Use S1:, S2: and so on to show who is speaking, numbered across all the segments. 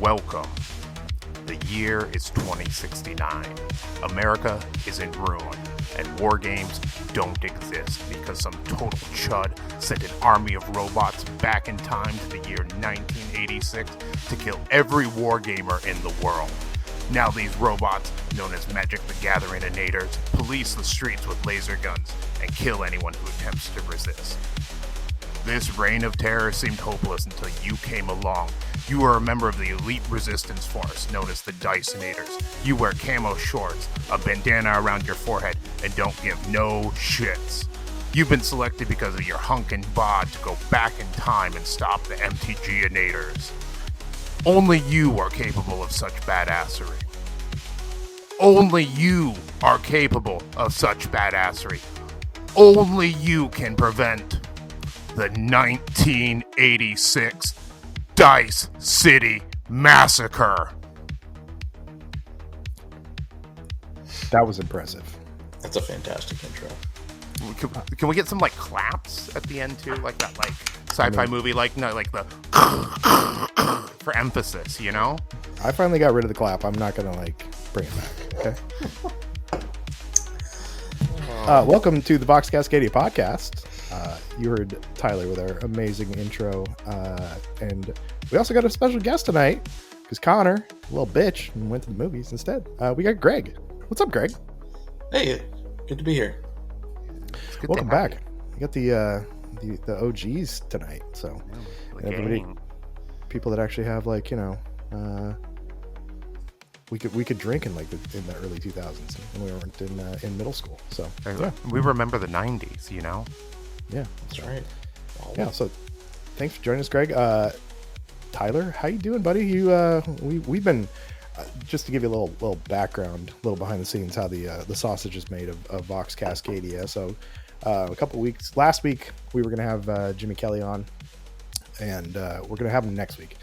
S1: Welcome. The year is 2069. America is in ruin, and war games don't exist because some total chud sent an army of robots back in time to the year 1986 to kill every war gamer in the world. Now these robots, known as Magic the Gathering-inators, police the streets with laser guns and kill anyone who attempts to resist. This reign of terror seemed hopeless until you came along. You are a member of the elite resistance force known as the Dysonators. You wear camo shorts, a bandana around your forehead, and don't give no shits. You've been selected because of your hunkin' bod to go back in time and stop the MTG-inators. Only you are capable of such badassery. Only you are capable of such badassery. Only you can prevent the 1986 Dice City Massacre.
S2: That was impressive.
S3: That's a fantastic intro.
S1: Can we get some like claps at the end too, like that, like sci-fi movie, like no, like the for emphasis, you know?
S2: I finally got rid of the clap. I'm not gonna like bring it back. Okay. Welcome to the Vox Cascadia podcast. You heard Tyler with our amazing intro, and we also got a special guest tonight because Connor, a little bitch, went to the movies instead. We got Greg. What's up, Greg?
S3: Hey, good to be here.
S2: Welcome back. We got the OGs tonight, so everybody, people that actually have like we could drink in like in the early 2000s when we weren't in middle school. So
S1: yeah, we remember the 90s, you know.
S2: Yeah,
S3: that's right.
S2: Yeah, so thanks for joining us, Greg. Tyler, how you doing, buddy? We've been just to give you a little background, a little behind the scenes how the sausage is made of Vox Cascadia. So a couple weeks last week we were gonna have Jimmy Kelly on, and we're gonna have him next week.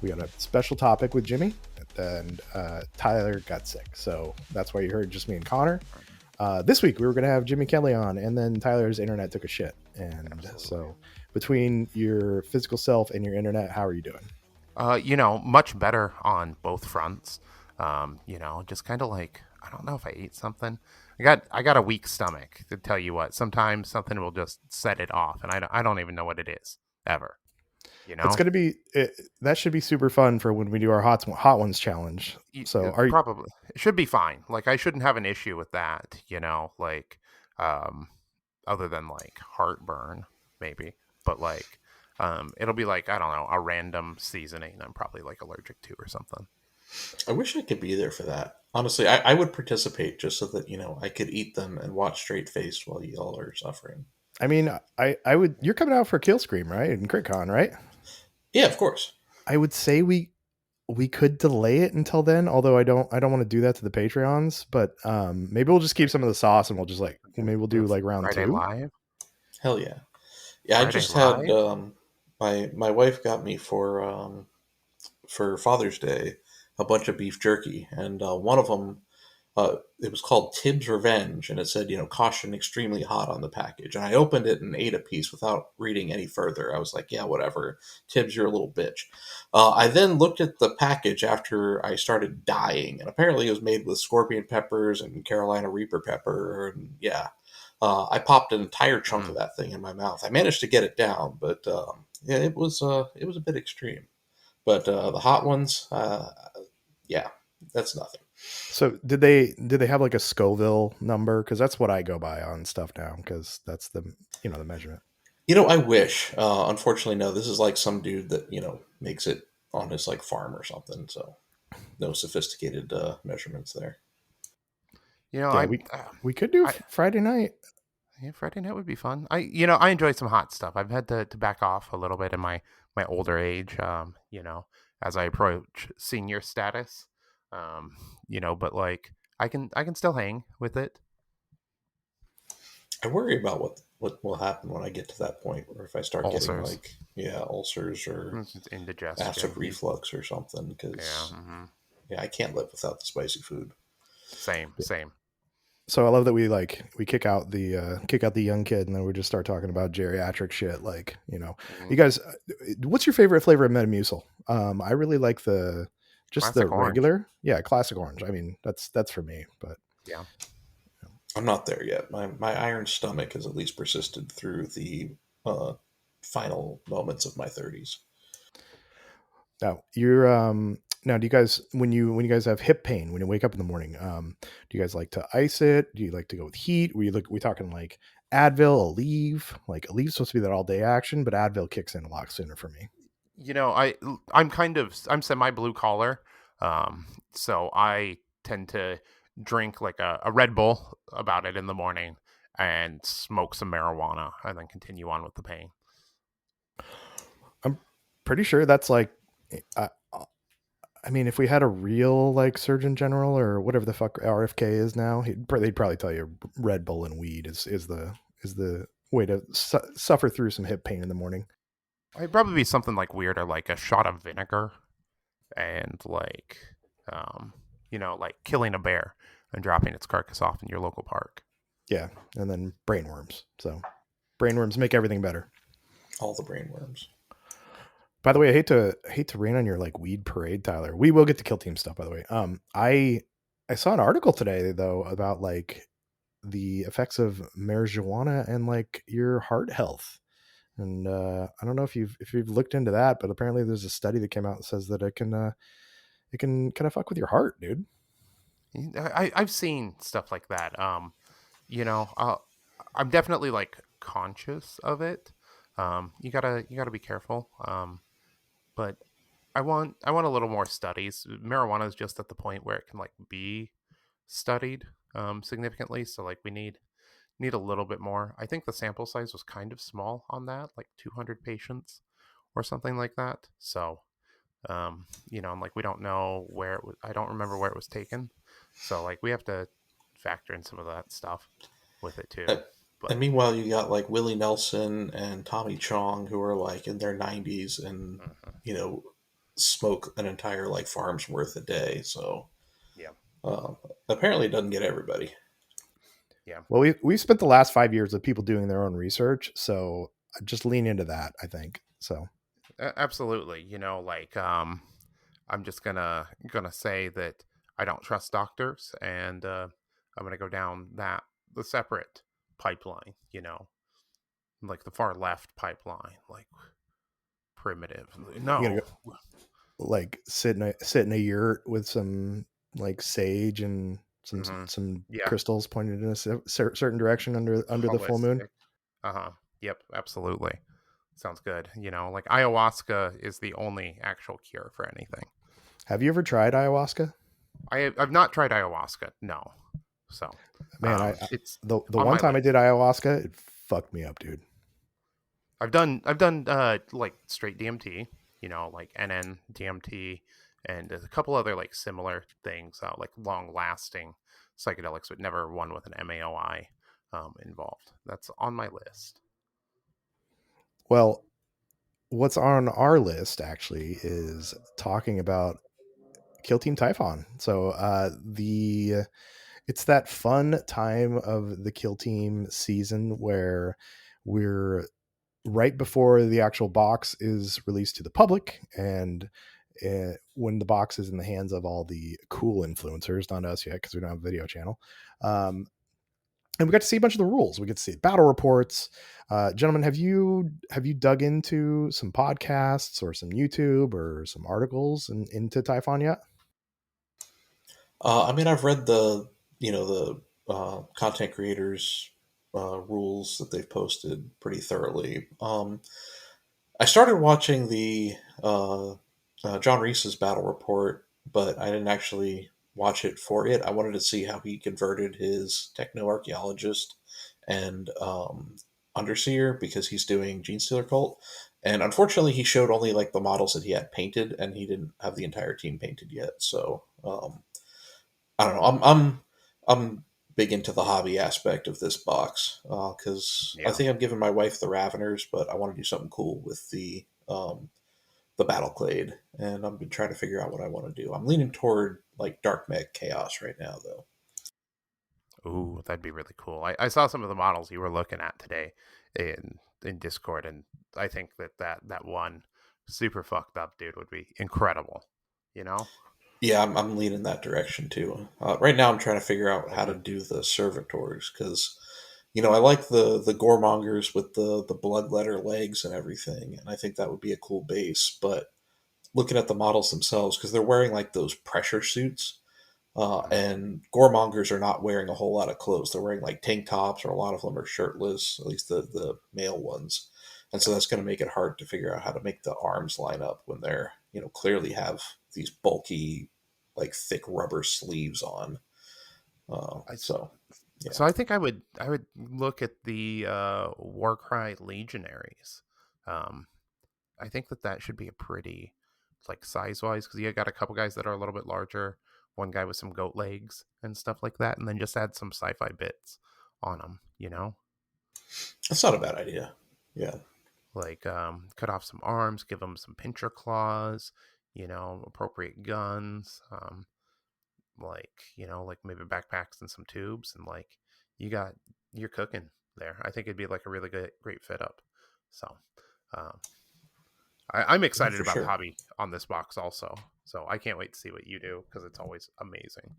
S2: We got a special topic with Jimmy, and Tyler got sick, so that's why you heard just me and Connor. This week we were going to have Jimmy Kelly on, and then Tyler's internet took a shit. And Absolutely. So between your physical self and your internet, how are you doing?
S1: Much better on both fronts. Just kind of like, I don't know if I ate something. I got a weak stomach, to tell you what. Sometimes something will just set it off, and I don't even know what it is ever. You know,
S2: it's going to be that should be super fun for when we do our hot ones challenge. So
S1: probably it should be fine. Like I shouldn't have an issue with that, other than like heartburn maybe, but like it'll be like, I don't know, a random seasoning I'm probably like allergic to or something.
S3: I wish I could be there for that. Honestly, I would participate just so that I could eat them and watch straight faced while y'all are suffering.
S2: I mean, I would. You're coming out for Kill Scream, right? And CritCon, right?
S3: Yeah, of course.
S2: I would say we could delay it until then, although I don't want to do that to the Patreons, but maybe we'll just keep some of the sauce and we'll just maybe we'll do like round
S1: Friday
S2: 2.
S1: Live?
S3: Hell yeah. Yeah, Friday I just live? Had my wife got me for Father's Day a bunch of beef jerky, and one of them it was called Tibbs Revenge, and it said, caution, extremely hot on the package. And I opened it and ate a piece without reading any further. I was like, yeah, whatever. Tibbs, you're a little bitch. I then looked at the package after I started dying, and apparently it was made with scorpion peppers and Carolina Reaper pepper. And yeah, I popped an entire chunk of that thing in my mouth. I managed to get it down, but yeah, it was a bit extreme. But the hot ones, yeah, that's nothing.
S2: So did they have like a Scoville number? Because that's what I go by on stuff now, because that's the the measurement.
S3: I wish. Unfortunately, no. This is like some dude that makes it on his like farm or something. So no sophisticated measurements there.
S2: We could do Friday night.
S1: Yeah, Friday night would be fun. I enjoy some hot stuff. I've had to back off a little bit in my older age. As I approach senior status. But like I can still hang with it.
S3: I worry about what will happen when I get to that point, or if I start getting like ulcers or
S1: indigestion,
S3: acid reflux or something. Because I can't live without the spicy food.
S1: Same.
S2: So I love that we kick out the young kid, and then we just start talking about geriatric shit. Like, you guys, what's your favorite flavor of Metamucil? I really like the Just the
S1: Classic orange.
S2: regular, yeah, classic orange. I mean, that's for me. But
S1: Yeah.
S3: I'm not there yet. My iron stomach has at least persisted through the uh, final moments of my 30s.
S2: now you're now do you guys when you guys have hip pain when you wake up in the morning, do you guys like to ice it? Do you like to go with heat? We talking like Advil, Aleve? Like Aleve's supposed to be that all day action, but Advil kicks in a lot sooner for me.
S1: I'm semi blue collar, so I tend to drink like a Red Bull about it in the morning and smoke some marijuana and then continue on with the pain.
S2: I'm pretty sure that's like, I, I mean, if we had a real like Surgeon General or whatever the fuck RFK is now, they'd probably tell you Red Bull and weed is the way to suffer through some hip pain in the morning.
S1: It'd probably be something like weird, or like a shot of vinegar and like, like killing a bear and dropping its carcass off in your local park.
S2: Yeah, and then brainworms. So brainworms make everything better.
S3: All the brainworms.
S2: By the way, I hate to rain on your like weed parade, Tyler. We will get to kill team stuff, by the way. I saw an article today though about like the effects of marijuana and like your heart health. And I don't know if you've looked into that, but apparently there's a study that came out that says that it can kind of fuck with your heart, dude.
S1: I've seen stuff like that. I'm definitely like conscious of it. You gotta be careful. But I want a little more studies. Marijuana is just at the point where it can like be studied significantly. So like we need a little bit more. I think the sample size was kind of small on that, like 200 patients or something like that. So and like we don't know where it was. I don't remember where it was taken. So like we have to factor in some of that stuff with it too.
S3: Uh,
S1: But
S3: And meanwhile, you got like Willie Nelson and Tommy Chong, who are like in their 90s and,
S1: mhm,
S3: you know, smoke an entire like farm's worth a day. So
S1: yeah,
S3: uh, apparently it doesn't get everybody.
S1: yeah.
S2: Well, we spent the last 5 years of people doing their own research, so just lean into that. I think so.
S1: Absolutely. I'm just gonna say that I don't trust doctors, and I'm gonna go down the separate pipeline. Like the far left pipeline, like primitive.
S2: You gotta
S1: No.
S2: go like sit in a yurt with some like sage and
S1: Hmm.
S2: some
S1: Yeah.
S2: crystals pointed in a certain direction under the full moon.
S1: Holistic. Uh-huh. Yep, absolutely. Sounds good. Like ayahuasca is the only actual cure for anything.
S2: Have you ever tried ayahuasca?
S1: I've not tried ayahuasca, no. So,
S2: Man,
S1: it's
S2: the
S1: on
S2: one
S1: my
S2: time I did
S1: list.
S2: ayahuasca, it fucked me up, dude.
S1: I've done like straight DMT, like NN DMT, and a couple other like similar things, like long lasting psychedelics, but never one with an MAOI involved. That's on my list.
S2: Well, what's on our list actually is talking about Kill Team Typhon. So the it's that fun time of the Kill Team season where we're right before the actual box is released to the public, and when the box is in the hands of all the cool influencers, not us yet because we don't have a video channel. And we got to see a bunch of the rules. We get to see battle reports. Gentlemen, have you dug into some podcasts or some YouTube or some articles into Typhon yet?
S3: I mean, I've read the content creators rules that they've posted pretty thoroughly. I started watching the John Reese's battle report, but I didn't actually watch it for it. I wanted to see how he converted his techno archaeologist and underseer because he's doing Gene Stealer Cult. And unfortunately, he showed only like the models that he had painted, and he didn't have the entire team painted yet. So I don't know. I'm big into the hobby aspect of this box because I
S1: Yeah.
S3: think I'm giving my wife the Raveners, but I want to do something cool with the Battle Clade, and I've been trying to figure out what I want to do. I'm leaning toward like Dark Mech Chaos right now, though.
S1: Ooh, that'd be really cool. I saw some of the models you were looking at today in Discord, and I think that one super fucked up dude would be incredible. You know?
S3: Yeah, I'm leaning that direction too. Right now, I'm trying to figure out how to do the servitors because, I like the goremongers with the bloodletter legs and everything, and I think that would be a cool base. But looking at the models themselves, because they're wearing like those pressure suits, and goremongers are not wearing a whole lot of clothes. They're wearing like tank tops, or a lot of them are shirtless, at least the male ones. And so that's going to make it hard to figure out how to make the arms line up when they're, clearly have these bulky, like thick rubber sleeves on.
S2: I,
S3: So, yeah.
S1: So I would look at the Warcry Legionaries. Um, I think that should be a pretty, like, size wise, because you got a couple guys that are a little bit larger, one guy with some goat legs and stuff like that, and then just add some sci-fi bits on them.
S3: That's not a bad idea. Yeah.
S1: Like, cut off some arms, give them some pincher claws, appropriate guns, like, like maybe backpacks and some tubes, and like you got you're cooking there. I think it'd be like a really good great fit up. So, um, I'm
S3: Yeah,
S1: excited
S3: for
S1: about the
S3: sure.
S1: hobby on this box also. So I can't wait to see what you do because it's always amazing.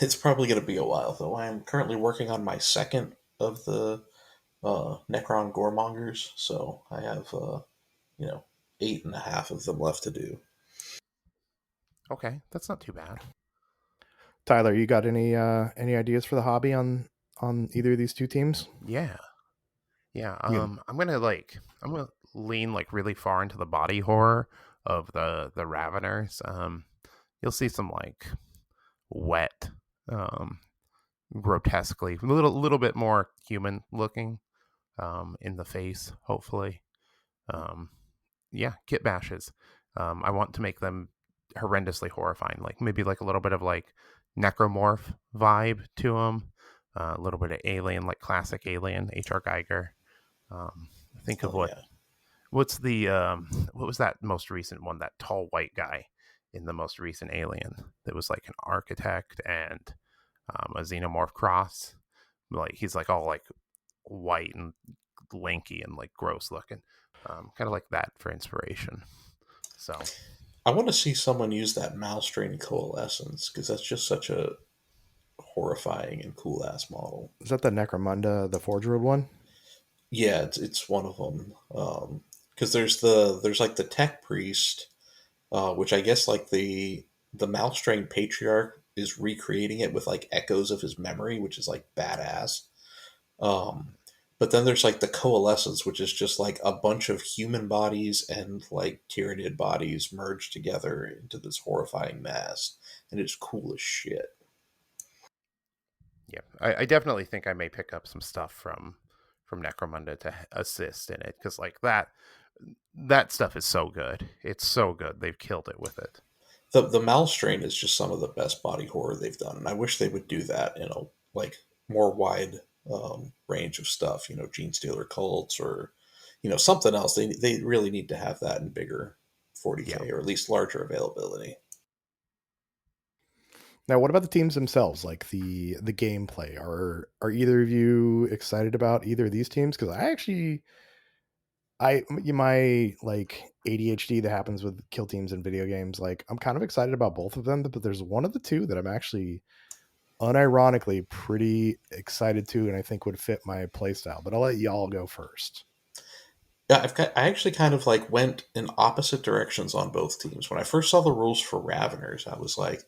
S3: It's probably going to be a while, though. I am currently working on my second of the Necron Goremongers, so I have, you know, eight and a half of them left to do.
S1: Okay, that's not too bad.
S2: Tyler, you got any ideas for the hobby on either of these two teams?
S1: Yeah, yeah.
S2: You
S1: I'm gonna lean like really far into the body horror of the Raveners. You'll see some like wet, um, grotesquely, a little bit more human looking, in the face, hopefully. Um, yeah, kit bashes. I want to make them horrendously horrifying, like maybe like a little bit of like necromorph vibe to them, a little bit of alien, like classic alien, H.R. Geiger. Think of
S3: Oh yeah.
S1: what was that most recent one? That tall white guy in the most recent Alien that was like an architect and a xenomorph cross. Like he's like all like white and lanky and like gross looking, kind of like that for inspiration. So
S3: I want to see someone use that mouse strain coalescence because that's just such a horrifying and cool ass model.
S2: Is that the Necromunda, the Forge World one?
S3: Yeah, it's one of them. Because there's like the tech priest, which I guess like the mouse strain patriarch is recreating it with like echoes of his memory, which is like badass. Um, but then there's like the coalescence, which is just like a bunch of human bodies and like Tyranid bodies merged together into this horrifying mass, and it's cool as shit.
S1: yeah, I definitely think I may pick up some stuff from Necromunda to assist in it because like that stuff is so good. It's so good. They've killed it with it.
S3: The Malstrain is just some of the best body horror they've done, and I wish they would do that in a like more wide range of stuff. Gene Stealer cults or something else. They really need to have that in bigger
S1: Yeah.
S3: 40K or at least larger availability.
S2: Now, what about the teams themselves, like the gameplay? Are either of you excited about either of these teams? Because my like ADHD that happens with kill teams and video games, like I'm kind of excited about both of them, but there's one of the two that I'm actually unironically pretty excited to, and I think would fit my playstyle. But I'll let y'all go first.
S3: Yeah, I actually kind of like went in opposite directions on both teams. When I first saw the rules for Raveners, I was like,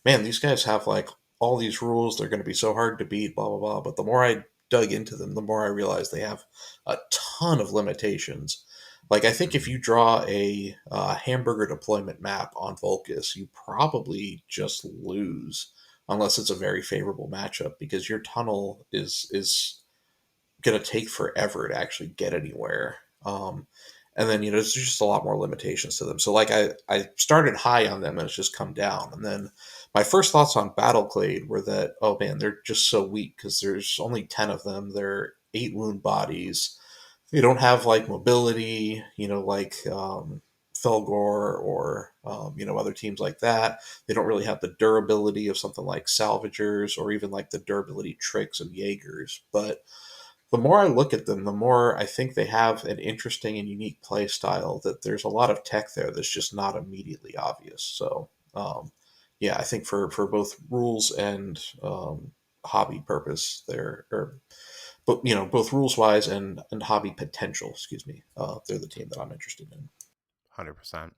S3: man, these guys have like all these rules. They're going to be so hard to beat, blah, blah, blah. But the more I dug into them, the more I realized they have a ton of limitations. Like, I think if
S1: Mhm.
S3: you draw a hamburger deployment map on Volcus, you probably just lose unless it's a very favorable matchup because your tunnel is going to take forever to actually get anywhere. And then there's just a lot more limitations to them. So like I started high on them and it's just come down. And then my first thoughts on Battleclade were that, oh man, they're just so weak because there's only 10 of them. They're 8 wound bodies. They don't have like mobility, like Felgor or other teams like that. They don't really have the durability of something like Salvagers or even like the durability tricks of Jaegers. But the more I look at them, the more I think they have an interesting and unique play style that there's a lot of tech there that's just not immediately obvious. So Yeah, I think for both rules and hobby purpose, but both rules wise and hobby potential. Excuse me. They're the team that I'm interested in.
S1: 100%.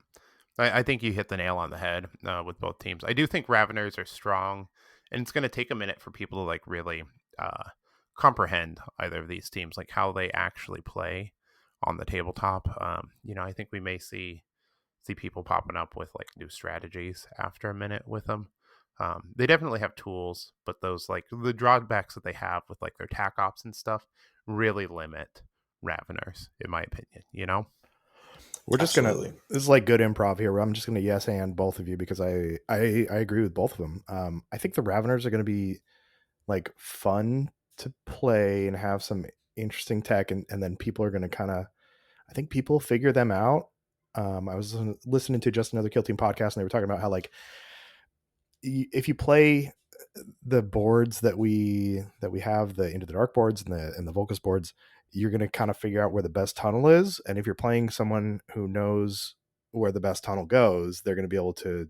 S1: I think you hit the nail on the head with both teams. I do think Raveners are strong, and it's going to take a minute for people to like really comprehend either of these teams, like how they actually play on the tabletop. I think we may see people popping up with like new strategies after a minute with them. They definitely have tools, but those like the drawbacks that they have with like their tac ops and stuff really limit Raveners, in my opinion.
S2: We're just gonna.
S3: Absolutely.
S2: This is like good improv here. Where I'm just gonna yes and both of you because I agree with both of them. I think the Raveners are gonna be like fun to play and have some interesting tech, and then people are gonna kind of. I think people figure them out. I was listening to just another Kill Team podcast, and they were talking about how like if you play the boards that we have, the Into the Dark boards and the Volcus boards, you're going to kind of figure out where the best tunnel is. And if you're playing someone who knows where the best tunnel goes, they're going to be able to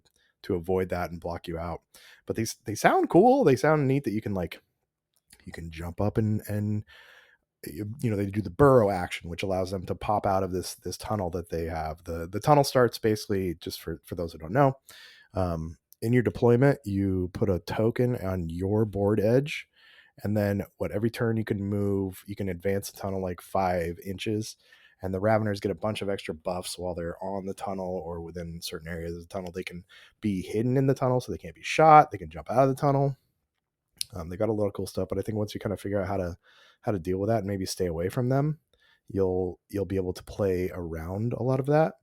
S2: avoid that and block you out. But they sound cool. They sound neat that you can jump up and they do the burrow action, which allows them to pop out of this tunnel that they have. The tunnel starts basically, just for those who don't know, in your deployment, you put a token on your board edge, and then every turn you can move, you can advance the tunnel like 5 inches, and the Raveners get a bunch of extra buffs while they're on the tunnel or within certain areas of the tunnel. They can be hidden in the tunnel, so they can't be shot. They can jump out of the tunnel. They got a lot of cool stuff, but I think once you kind of figure out how to deal with that and maybe stay away from them, you'll be able to play around a lot of that.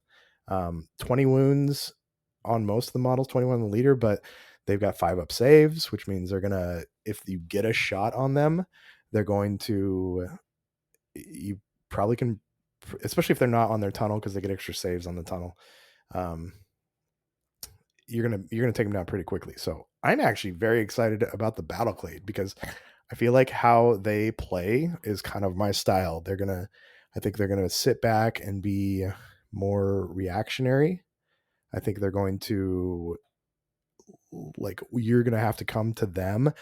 S2: 20 wounds on most of the models, 21 on the leader, but they've got 5-up saves, which means they're gonna, if you get a shot on them, they're going to, you probably can, especially if they're not on their tunnel, because they get extra saves on the tunnel. You're gonna take them down pretty quickly. So I'm actually very excited about the Battleclade because I feel like how they play is kind of my style. I think they're gonna sit back and be more reactionary. I think they're going to, like, you're gonna have to come to them,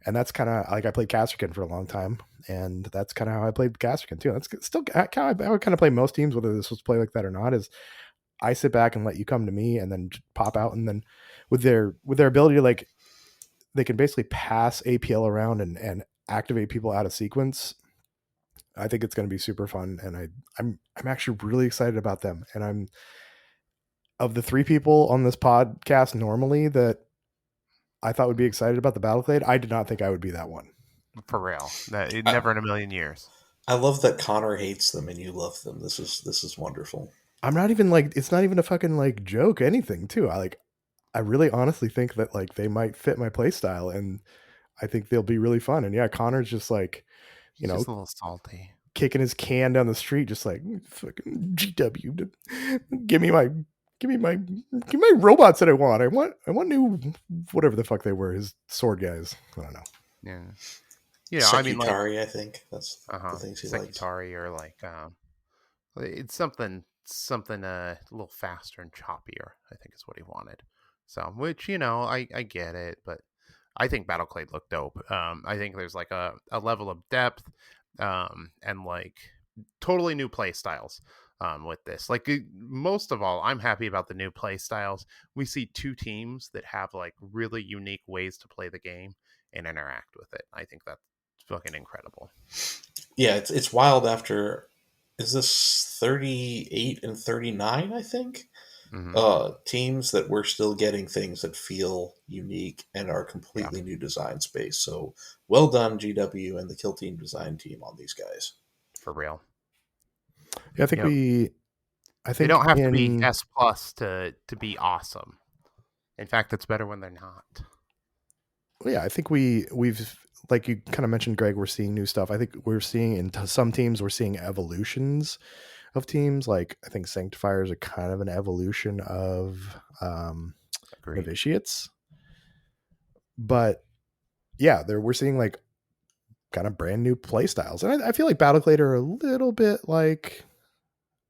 S2: and that's kind of like I played Casterkin for a long time, and that's kind of how I played Casterkin too. That's still how I would kind of play most teams, whether this was play like that or not. Is I sit back and let you come to me and then pop out. And then with their ability to, like, they can basically pass APL around and activate people out of sequence. I think it's going to be super fun. And I'm actually really excited about them. And I'm, of the 3 people on this podcast normally that I thought would be excited about the Battleclade, I did not think I would be that one.
S1: For real. Never in a million years.
S3: I love that Connor hates them and you love them. This is wonderful.
S2: I'm not even like, it's not even a fucking like joke anything too. I really honestly think that like they might fit my play style, and I think they'll be really fun. And yeah, Connor's just like,
S1: Just a little salty,
S2: kicking his can down the street, just like, fucking GW, give me my robots that I want. I want new, whatever the fuck they were, his sword guys. I don't know.
S1: Yeah. I mean, like,
S3: I think that's the things he likes.
S1: Sekitari, or like, it's something a little faster and choppier, I think is what he wanted. So, which, I get it, but I think Battleclade looked dope. I think there's like a level of depth, and like totally new play styles with this. Like, most of all, I'm happy about the new play styles. We see 2 teams that have like really unique ways to play the game and interact with it. I think that's fucking incredible.
S3: Yeah, it's wild after, is this 38 and 39, I think? Teams that we're still getting things that feel unique and are completely new design space. So well done, GW and the Kill Team design team on these guys.
S1: For real.
S2: Yeah, I think
S1: they don't have to be S+ to be awesome. In fact, it's better when they're not.
S2: Well, yeah, I think we've, like you kind of mentioned, Greg, we're seeing new stuff. I think we're seeing in some teams, we're seeing evolutions of teams. Like, I think Sanctifiers are kind of an evolution of Novitiates. But yeah, we're seeing like kind of brand new play styles. And I feel like Battleclade are a little bit like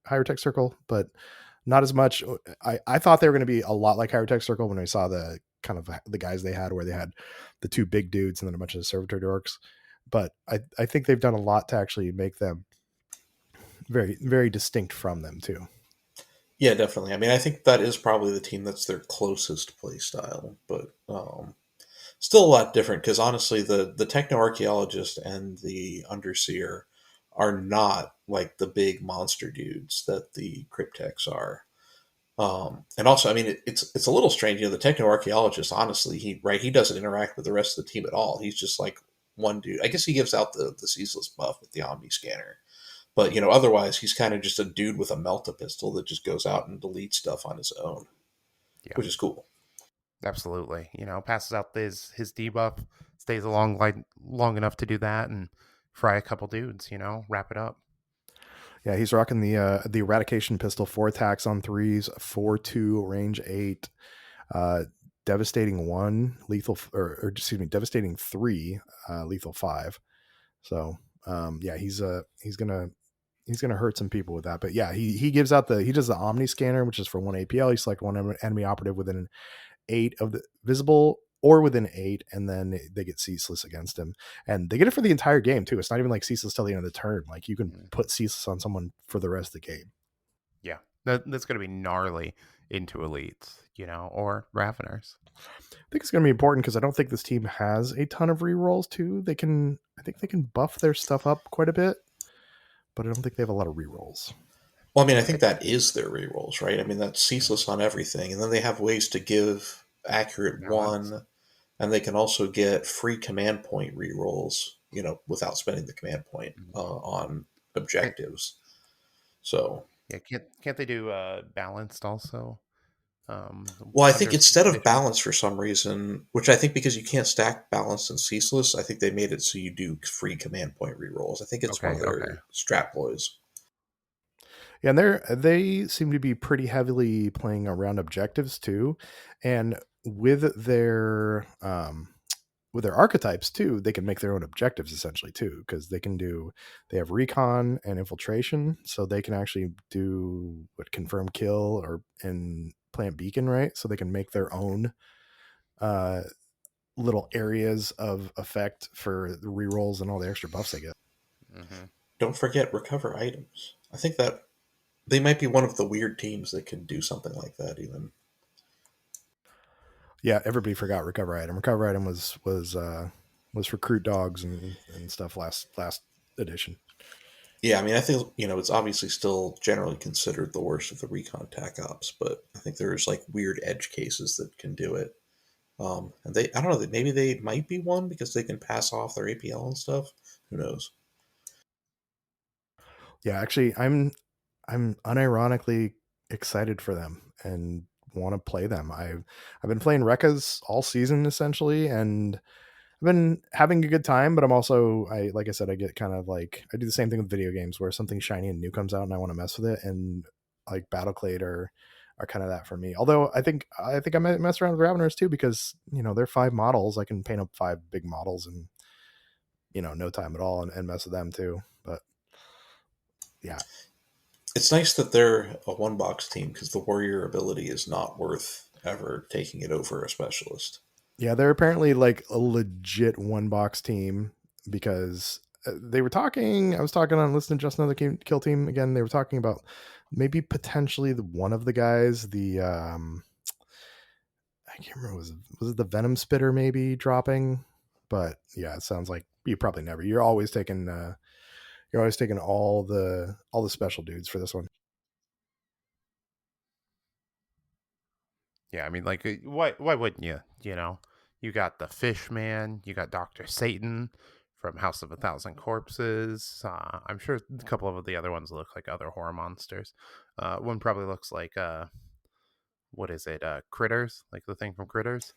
S2: Higher Tech Circle, but not as much. I thought they were going to be a lot like Hyrotech Circle when I saw the kind of the guys they had, where they had the two big dudes and then a bunch of the servitor dorks. But I think they've done a lot to actually make them very, very distinct from them too.
S3: Yeah, definitely. I mean, I think that is probably the team that's their closest play style, but still a lot different because honestly, the techno archaeologist and the underseer are not like the big monster dudes that the cryptex are. And also, I mean, it's a little strange. You know, the techno archaeologist, honestly, he doesn't interact with the rest of the team at all. He's just like one dude. I guess he gives out the ceaseless buff with the Omni scanner, but you know, otherwise, he's kind of just a dude with a melta pistol that just goes out and deletes stuff on his own,
S1: Yeah,
S3: which is cool.
S1: absolutely. You know, passes out his debuff, stays along like long enough to do that, and fry a couple dudes. You know, wrap it up.
S2: Yeah, he's rocking the eradication pistol, 4 attacks on 3s, 4-2, range 8, devastating 1, lethal, or excuse me, devastating 3, lethal 5. So yeah, he's gonna hurt some people with that. But yeah, he gives out he does the Omni scanner, which is for 1 APL. You select one enemy operative within 8 of the visible or within 8, and then they get ceaseless against him, and they get it for the entire game too. It's not even like ceaseless till the end of the turn. Like you can put ceaseless on someone for the rest of the game.
S1: Yeah, that's going to be gnarly into elites, you know, or Raveners.
S2: I think it's going to be important because I don't think this team has a ton of rerolls too. I think they can buff their stuff up quite a bit, but I don't think they have a lot of rerolls.
S3: Well, I mean, I think that is their rerolls, right? I mean, that's ceaseless on everything, and then they have ways to give accurate one, and they can also get free command point rerolls, you know, without spending the command point on objectives. So,
S1: Yeah, can't they do balanced also?
S3: well, I think
S1: Under
S3: instead of
S1: conditions.
S3: balance for some reason, which I think because you can't stack balance and ceaseless, I think they made it so you do free command point rerolls. I think it's one
S1: Okay,
S3: of
S1: okay.
S3: their strat ploys.
S2: Yeah, and they seem to be pretty heavily playing around objectives too, and with their archetypes too, they can make their own objectives essentially too, because they have recon and infiltration, so they can actually do what confirm kill or and plant beacon, right? So they can make their own uh little areas of effect for the rerolls and all the extra buffs they get.
S1: Hmm.
S3: Don't forget recover items. I think that they might be one of the weird teams that can do something like that even.
S2: Yeah, everybody forgot recover item. Recover item was recruit dogs and stuff last edition.
S3: Yeah, I mean, I think, you know, it's obviously still generally considered the worst of the recon tac ops, but I think there's like weird edge cases that can do it. And I don't know, maybe they might be one because they can pass off their APL and stuff. Who knows?
S2: Yeah, actually, I'm unironically excited for them and want to play them. I've been playing Rekkas all season essentially, and I've been having a good time. But I'm also like I said, I get kind of like I do the same thing with video games where something shiny and new comes out and I want to mess with it, and like Battleclade are kind of that for me. Although I might mess around with Raveners too because they're 5 models. I can paint up 5 big models in no time at all and mess with them too. But yeah,
S3: It's nice that they're a one box team because the warrior ability is not worth ever taking it over a specialist.
S2: yeah, they're apparently like a legit 1 box team because they were talking. I was talking on listening to Just Another Kill Team again. They were talking about maybe potentially one of the guys, the I can't remember, was it the Venom Spitter maybe dropping? But yeah, it sounds like you probably never. You're always taking all the special dudes for this one.
S1: Yeah, I mean, like, why wouldn't you? You know, you got the Fishman, you got Doctor Satan from House of a Thousand Corpses. I'm sure a couple of the other ones look like other horror monsters. One probably looks like what is it? Critters, like the thing from Critters.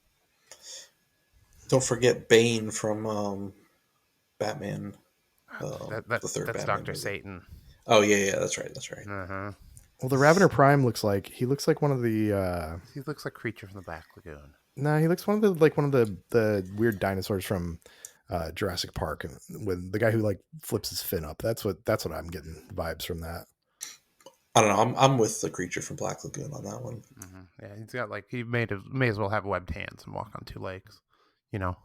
S3: Don't forget Bane from Batman, the third
S1: That's
S3: Batman
S1: Doctor
S3: movie.
S1: Satan.
S3: Oh yeah, that's right, that's right.
S1: Uh huh.
S2: Well, the Ravener Prime he looks like one of the
S1: He looks like Creature from the Black Lagoon.
S2: no, he looks one of the weird dinosaurs from Jurassic Park, with the guy who like flips his fin up. That's what I'm getting vibes from that.
S3: I don't know. I'm with the creature from Black Lagoon on that one.
S1: Mm-hmm. Yeah, he's got like he may as well have webbed hands and walk on two legs, you know.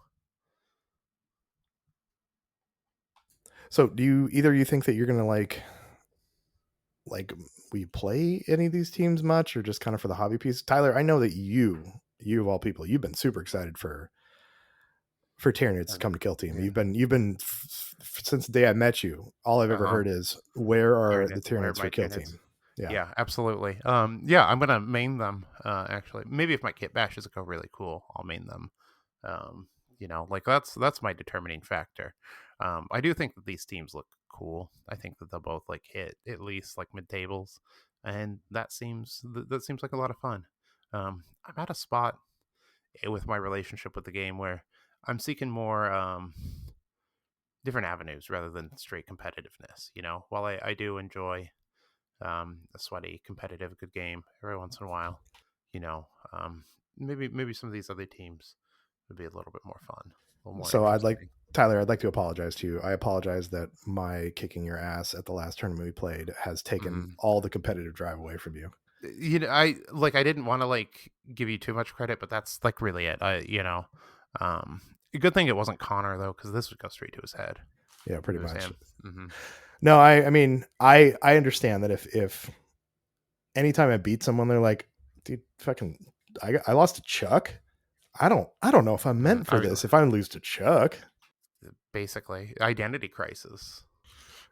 S2: So do you either you think that you're gonna like we play any of these teams much, or just kind of for the hobby piece? Tyler, I know that you of all people, you've been super excited for Tyranids to come to Kill Team.
S1: Yeah.
S2: You've been since the day I met you. All I've ever heard is, where are the
S1: Where are
S2: Tyranids
S1: my
S2: for Kill
S1: Tyranids?
S2: Team? Yeah.
S1: Yeah, absolutely. Yeah, I'm gonna main them. Actually, maybe if my kit bashes go really cool, I'll main them. Um, like that's my determining factor. I do think that these teams look cool. I think that they'll both like hit at least like mid tables, and that seems like a lot of fun. I'm at a spot with my relationship with the game where I'm seeking more different avenues rather than straight competitiveness. While I do enjoy a sweaty, competitive, good game every once in a while. You know, um, maybe some of these other teams would be a little bit more fun, a little more
S2: So
S1: interesting.
S2: Tyler, I'd like to apologize to you. I apologize that my kicking your ass at the last tournament we played has taken
S1: Mm.
S2: all the competitive drive away from you.
S1: I didn't want to like give you too much credit, but that's like really it. A good thing it wasn't Connor though, because this would go straight to his head.
S2: Yeah, pretty
S1: It was
S2: much.
S1: him. Mm-hmm.
S2: No, I mean, I understand that if anytime I beat someone, they're like, dude, fucking, I lost to Chuck. I don't know if I'm meant for this. If I lose to Chuck,
S1: Basically, identity crisis.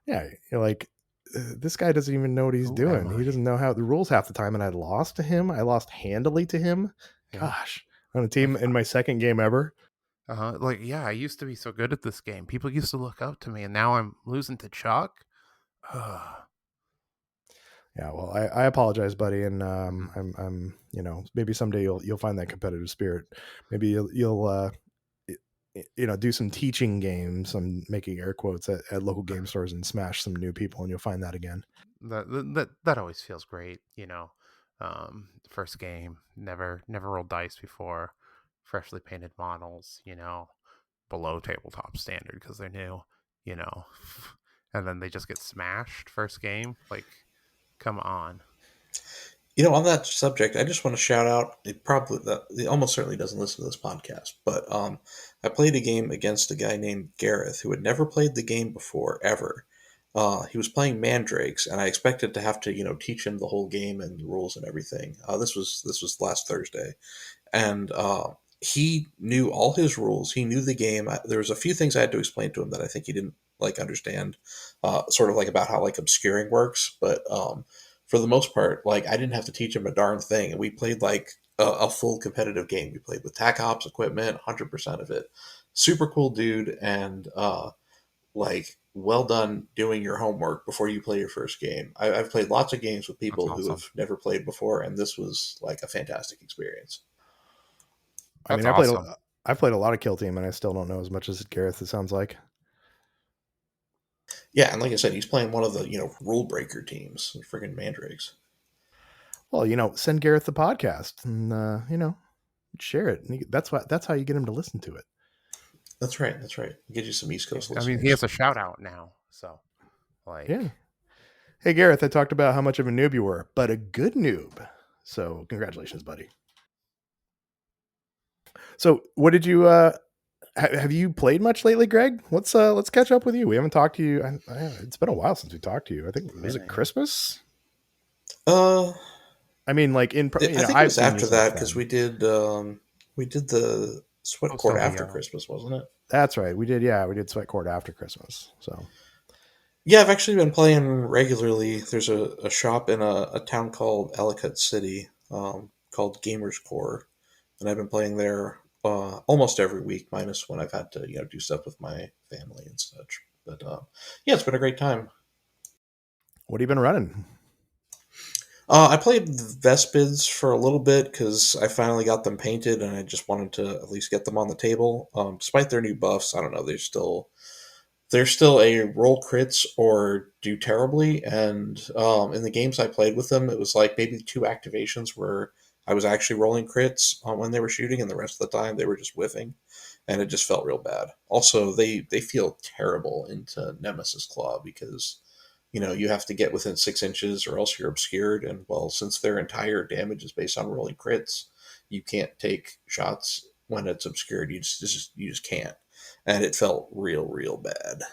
S2: yeah, you're like, this guy doesn't even know what he's
S1: Who am
S2: doing. He
S1: I?
S2: doesn't know how the rules half the time, and I lost to him. I lost handily to him.
S1: Yeah.
S2: Gosh, on a team
S1: Like,
S2: in my second game ever.
S1: yeah, I used to be so good at this game. People used to look up to me, and now I'm losing to Chuck.
S2: Yeah, well, I apologize, buddy, and
S1: Mhm.
S2: I'm maybe someday you'll find that competitive spirit. Maybe you'll do some teaching games. I'm making air quotes at local game stores and smash some new people, and you'll find that again.
S1: That always feels great. First game, never rolled dice before, freshly painted models, below tabletop standard because they're new, you know, and then they just get smashed first game. Like, come on.
S3: On that subject, I just want to shout out. It almost certainly doesn't listen to this podcast, but I played a game against a guy named Gareth who had never played the game before ever. He was playing Mandrakes, and I expected to have to teach him the whole game and the rules and everything. This was last Thursday, and he knew all his rules. He knew the game. There was a few things I had to explain to him that I think he didn't like understand, sort of like about how like obscuring works. But for the most part, like I didn't have to teach him a darn thing, and we played like a full competitive game. We played with Tac Ops equipment, 100% of it. Super cool dude, and like well done doing your homework before you play your first game. I've played lots of games with
S1: That's
S3: people who
S1: awesome.
S3: have never played before, and this was like a fantastic experience.
S2: I mean,
S1: That's awesome.
S2: I've played a lot of Kill Team, and I still don't know as much as Gareth. It sounds like.
S3: Yeah, and like I said, he's playing one of the rule breaker teams, freaking Mandrakes.
S2: Well, send Gareth the podcast, and share it. And that's how you get him to listen to it.
S3: That's right. That's right. Get you some East
S1: Yeah,
S3: Coast
S1: I mean, he has
S3: listeners.
S1: a shout out now, so
S2: Yeah.
S1: like,
S2: Hey, Gareth, I talked about how much of a noob you were, but a good noob. So congratulations, buddy. So what did you have you played much lately, Greg? Let's catch up with you. We haven't talked to you. It's been a while since we talked to you. I think, was it
S1: minute.
S2: Christmas?
S3: Uh,
S2: I mean, like
S3: I think it
S2: I've
S3: was
S2: seen you
S3: after
S2: since
S3: that because
S2: then.
S3: we did the sweat
S1: Post
S3: court after
S1: LVO.
S3: Christmas, wasn't it?
S2: That's right. We did. Yeah, we did Sweat Court after Christmas. So
S3: Yeah, I've actually been playing regularly. There's a shop in a town called Ellicott City, called Gamers Core, and I've been playing there almost every week, minus when I've had to do stuff with my family and such. But yeah, it's been a great time.
S2: what have you been running?
S3: I played Vespids for a little bit because I finally got them painted, and I just wanted to at least get them on the table. Despite their new buffs, I don't know, they're still a roll crits or do terribly. And in the games I played with them, it was like maybe two activations where I was actually rolling crits when they were shooting, and the rest of the time they were just whiffing, and it just felt real bad. Also, they feel terrible into Nemesis Claw because you have to get within 6 inches or else you're obscured. And well, since their entire damage is based on rolling crits, you can't take shots when it's obscured. You just can't. And it felt real bad.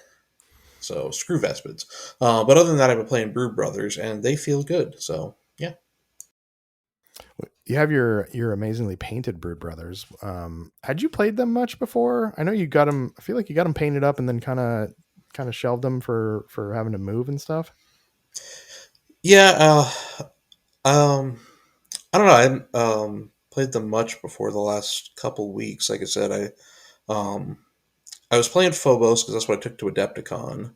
S3: So screw Vespids. But other than that, I've been playing Brood Brothers, and they feel good. So yeah.
S2: You have your amazingly painted Brood Brothers. Had you played them much before? I know you got them. I feel like you got them painted up and then kind of shelved them for having to move and stuff.
S3: Yeah. I don't know. I haven't played them much before the last couple weeks. Like I said, I was playing Phobos because that's what I took to Adepticon,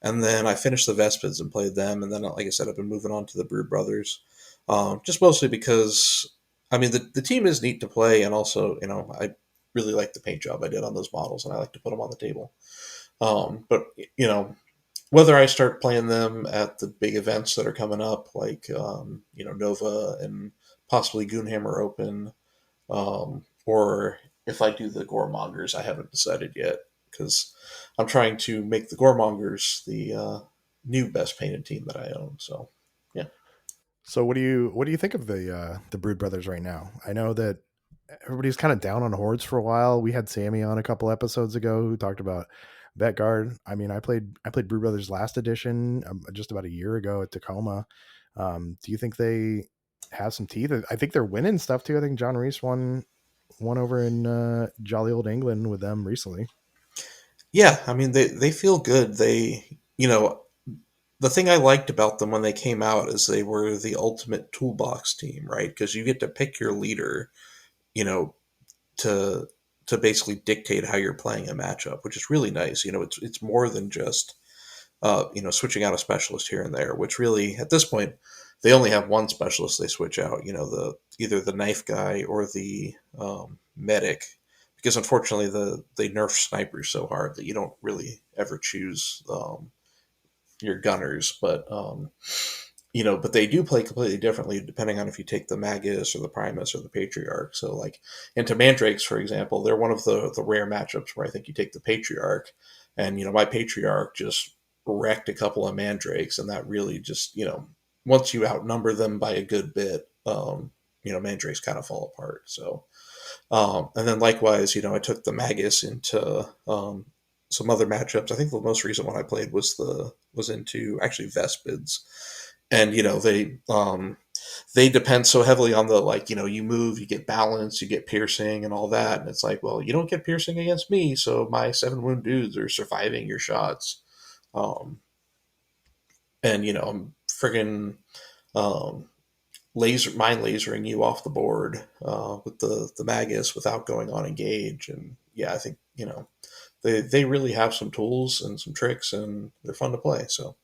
S3: and then I finished the Vespids and played them, and then, like I said, I've been moving on to the Brood Brothers, just mostly because I mean the team is neat to play, and also I really like the paint job I did on those models, and I like to put them on the table. But whether I start playing them at the big events that are coming up, like Nova and possibly Goonhammer Open, or if I do the Goremongers, I haven't decided yet because I'm trying to make the Goremongers the new best painted team that I own. So, yeah.
S2: So what do you think of the Brood Brothers right now? I know that everybody's kind of down on hordes for a while. We had Sammy on a couple episodes ago who talked about Vetguard. I mean, I played Brood Brothers last edition just about a year ago at Tacoma. Do you think they have some teeth? I think they're winning stuff too. I think John Reese won over in jolly old England with them recently.
S3: Yeah, I mean they feel good. The thing I liked about them when they came out is they were the ultimate toolbox team, right? Because you get to pick your leader, you know, to basically dictate how you're playing a matchup, which is really nice. It's more than just switching out a specialist here and there, which really at this point they only have one specialist they switch out. Either the knife guy or the medic, because unfortunately they nerf snipers so hard that you don't really ever choose your gunners, but they do play completely differently depending on if you take the Magus or the Primus or the Patriarch. So, like, into Mandrakes, for example, they're one of the rare matchups where I think you take the Patriarch, and, my Patriarch just wrecked a couple of Mandrakes, and that really just, once you outnumber them by a good bit, Mandrakes kind of fall apart. So, and then likewise, I took the Magus into some other matchups. I think the most recent one I played was into actually Vespids, and they depend so heavily on the, like, you move, you get balance, you get piercing, and all that, and it's like, well, you don't get piercing against me, so my 7 wound dudes are surviving your shots, um, and I'm friggin' um, mind lasering you off the board with the Magus without going on engage. And yeah, I think they really have some tools and some tricks, and they're fun to play. So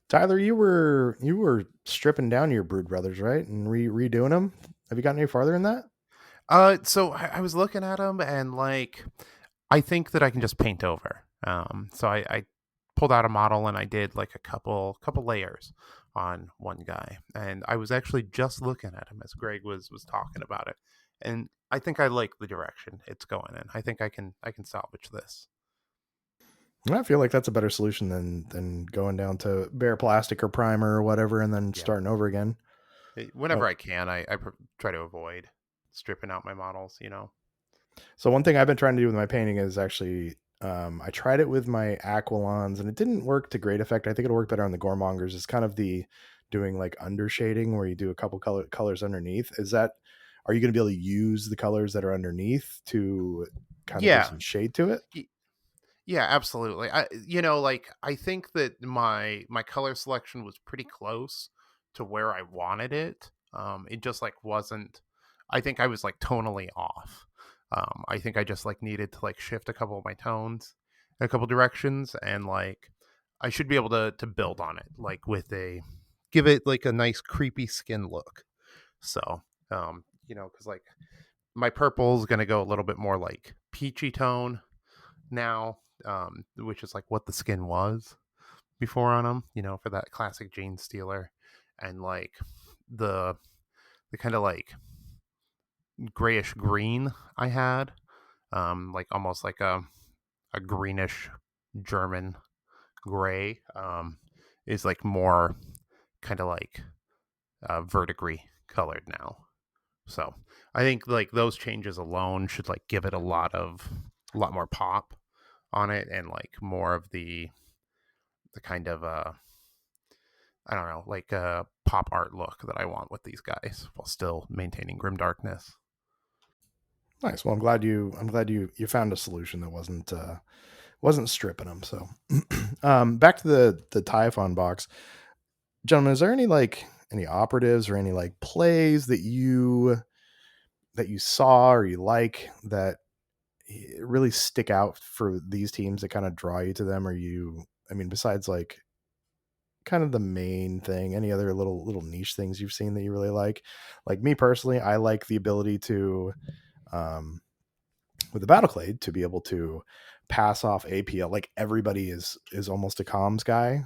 S2: Tyler, you were stripping down your Brood Brothers, right, and redoing them. Have you gotten any farther in that?
S1: So I was looking at them, and like, I think that I can just paint over. So I pulled out a model and I did like a couple layers on one guy, and I was actually just looking at him as Greg was talking about it, and I think I like the direction it's going in. I think I can salvage this.
S2: I feel like that's a better solution than going down to bare plastic or primer or whatever and then
S1: Yeah.
S2: starting over again.
S1: Whenever
S2: Oh,
S1: I can, I try to avoid stripping out my models.
S2: so one thing I've been trying to do with my painting is actually I tried it with my Aquilons and it didn't work to great effect. I think it'll work better on the Goremongers. It's kind of the doing like undershading where you do a couple colors underneath. Are you going to be able to use the colors that are underneath to kind of give
S1: Yeah.
S2: some shade to it?
S1: Yeah, absolutely. I think that my color selection was pretty close to where I wanted it. It just like wasn't. I think I was like tonally off. I think I just like needed to like shift a couple of my tones, in a couple directions, and like I should be able to build on it, like with a give it like a nice creepy skin look. So, because like my purple is gonna go a little bit more like peachy tone now, which is like what the skin was before on them, for that classic Jane Steeler, and like the kind of like grayish green I had, like almost like a greenish German gray is like more kind of like verdigris colored now. So I think like those changes alone should like give it a lot more pop on it, and like more of the kind of I don't know, like a pop art look that I want with these guys while still maintaining grim darkness.
S2: Nice. Well, I'm glad you found a solution that wasn't stripping them. So, back to the Typhon box, gentlemen. Is there any operatives or any like plays that you saw or you like that really stick out for these teams that kind of draw you to them? Or I mean, besides like kind of the main thing, any other little niche things you've seen that you really like? Like me personally, I like the ability to, um, with the Battleclade, to be able to pass off APL. Like everybody is almost a comms guy.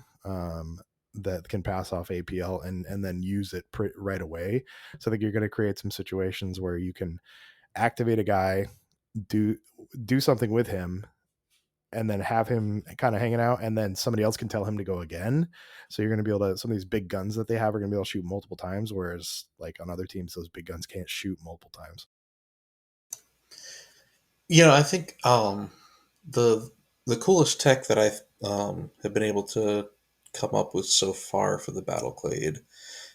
S2: That can pass off APL and then use it right away. So I think you're going to create some situations where you can activate a guy, do do something with him, and then have him kind of hanging out, and then somebody else can tell him to go again. So you're going to be able to, some of these big guns that they have are going to be able to shoot multiple times, whereas like on other teams, those big guns can't shoot multiple times.
S3: I think the the coolest tech that I have been able to come up with so far for the Battleclade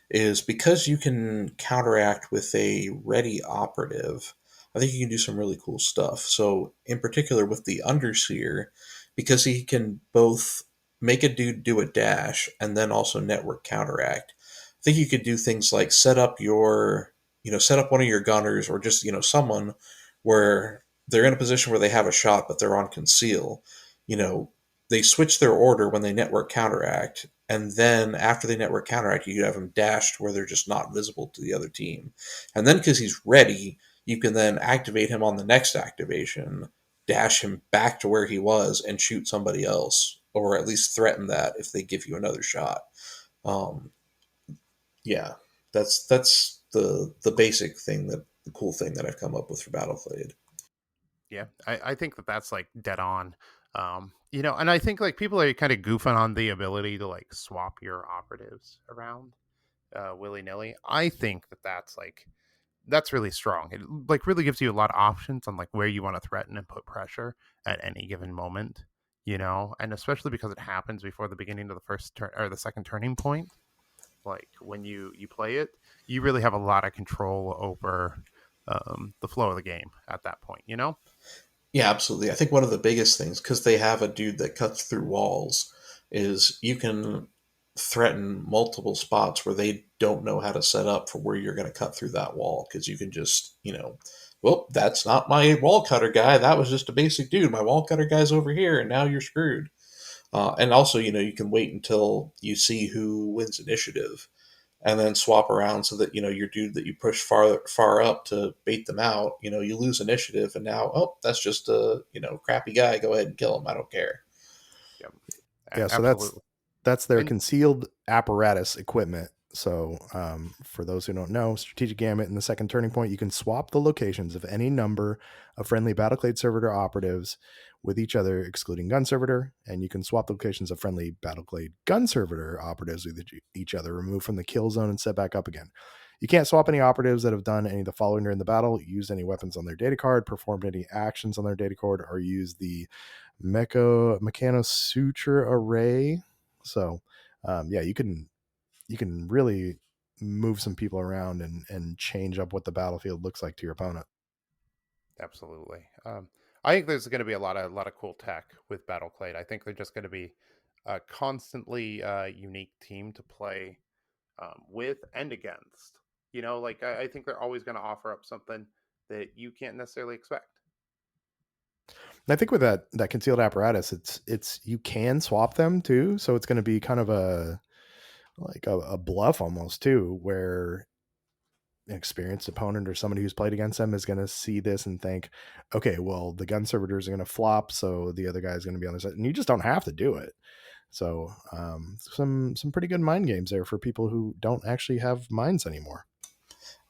S3: is because you can counteract with a ready operative. I think you can do some really cool stuff. So, in particular, with the Underseer, because he can both make a dude do a dash and then also network counteract. I think you could do things like set up one of your gunners or just someone where they're in a position where they have a shot but they're on conceal. You know, they switch their order when they network counteract, and then after they network counteract, you have them dashed where they're just not visible to the other team. And then because he's ready, you can then activate him on the next activation, dash him back to where he was, and shoot somebody else, or at least threaten that if they give you another shot. Um, yeah, that's the basic thing, that the cool thing that I've come up with for Battleclade.
S1: Yeah, I think that that's like dead on. And I think like people are kind of goofing on the ability to like swap your operatives around willy nilly. I think that that's really strong. It like really gives you a lot of options on like where you want to threaten and put pressure at any given moment. And especially because it happens before the beginning of the first turn or the second turning point. Like when you play it, you really have a lot of control over the flow of the game at that point.
S3: Yeah, absolutely. I think one of the biggest things, because they have a dude that cuts through walls, is you can threaten multiple spots where they don't know how to set up for where you're going to cut through that wall. Because you can just, well, that's not my wall cutter guy. That was just a basic dude. My wall cutter guy's over here, and now you're screwed. And also, you can wait until you see who wins initiative and then swap around so that your dude that you push far up to bait them out, you lose initiative, and now, oh, that's just a crappy guy, go ahead and kill him, I don't care.
S1: Yep.
S2: Yeah, so that's
S1: Absolutely.
S2: that's their
S1: And
S2: concealed apparatus equipment. So, for those who don't know, strategic gamut in the second turning point, you can swap the locations of any number of friendly Battleclade servitor operatives with each other, excluding gun servitor, and you can swap the locations of friendly Battleclade gun servitor operatives with each other, removed from the kill zone and set back up again. You can't swap any operatives that have done any of the following during the battle: used any weapons on their data card, performed any actions on their data card, or used the Mechano Suture Array. So, yeah, you can really move some people around and change up what the battlefield looks like to your opponent.
S1: absolutely. I think there's going to be a lot of cool tech with Battleclade. I think they're just going to be a constantly unique team to play with and against. Like I think they're always going to offer up something that you can't necessarily expect.
S2: And I think with that concealed apparatus, it's you can swap them too, so it's going to be kind of a bluff almost too, where an experienced opponent or somebody who's played against them is going to see this and think, okay, well, the gun servitors are going to flop, so the other guy is going to be on the side, and you just don't have to do it. So, some pretty good mind games there for people who don't actually have minds anymore.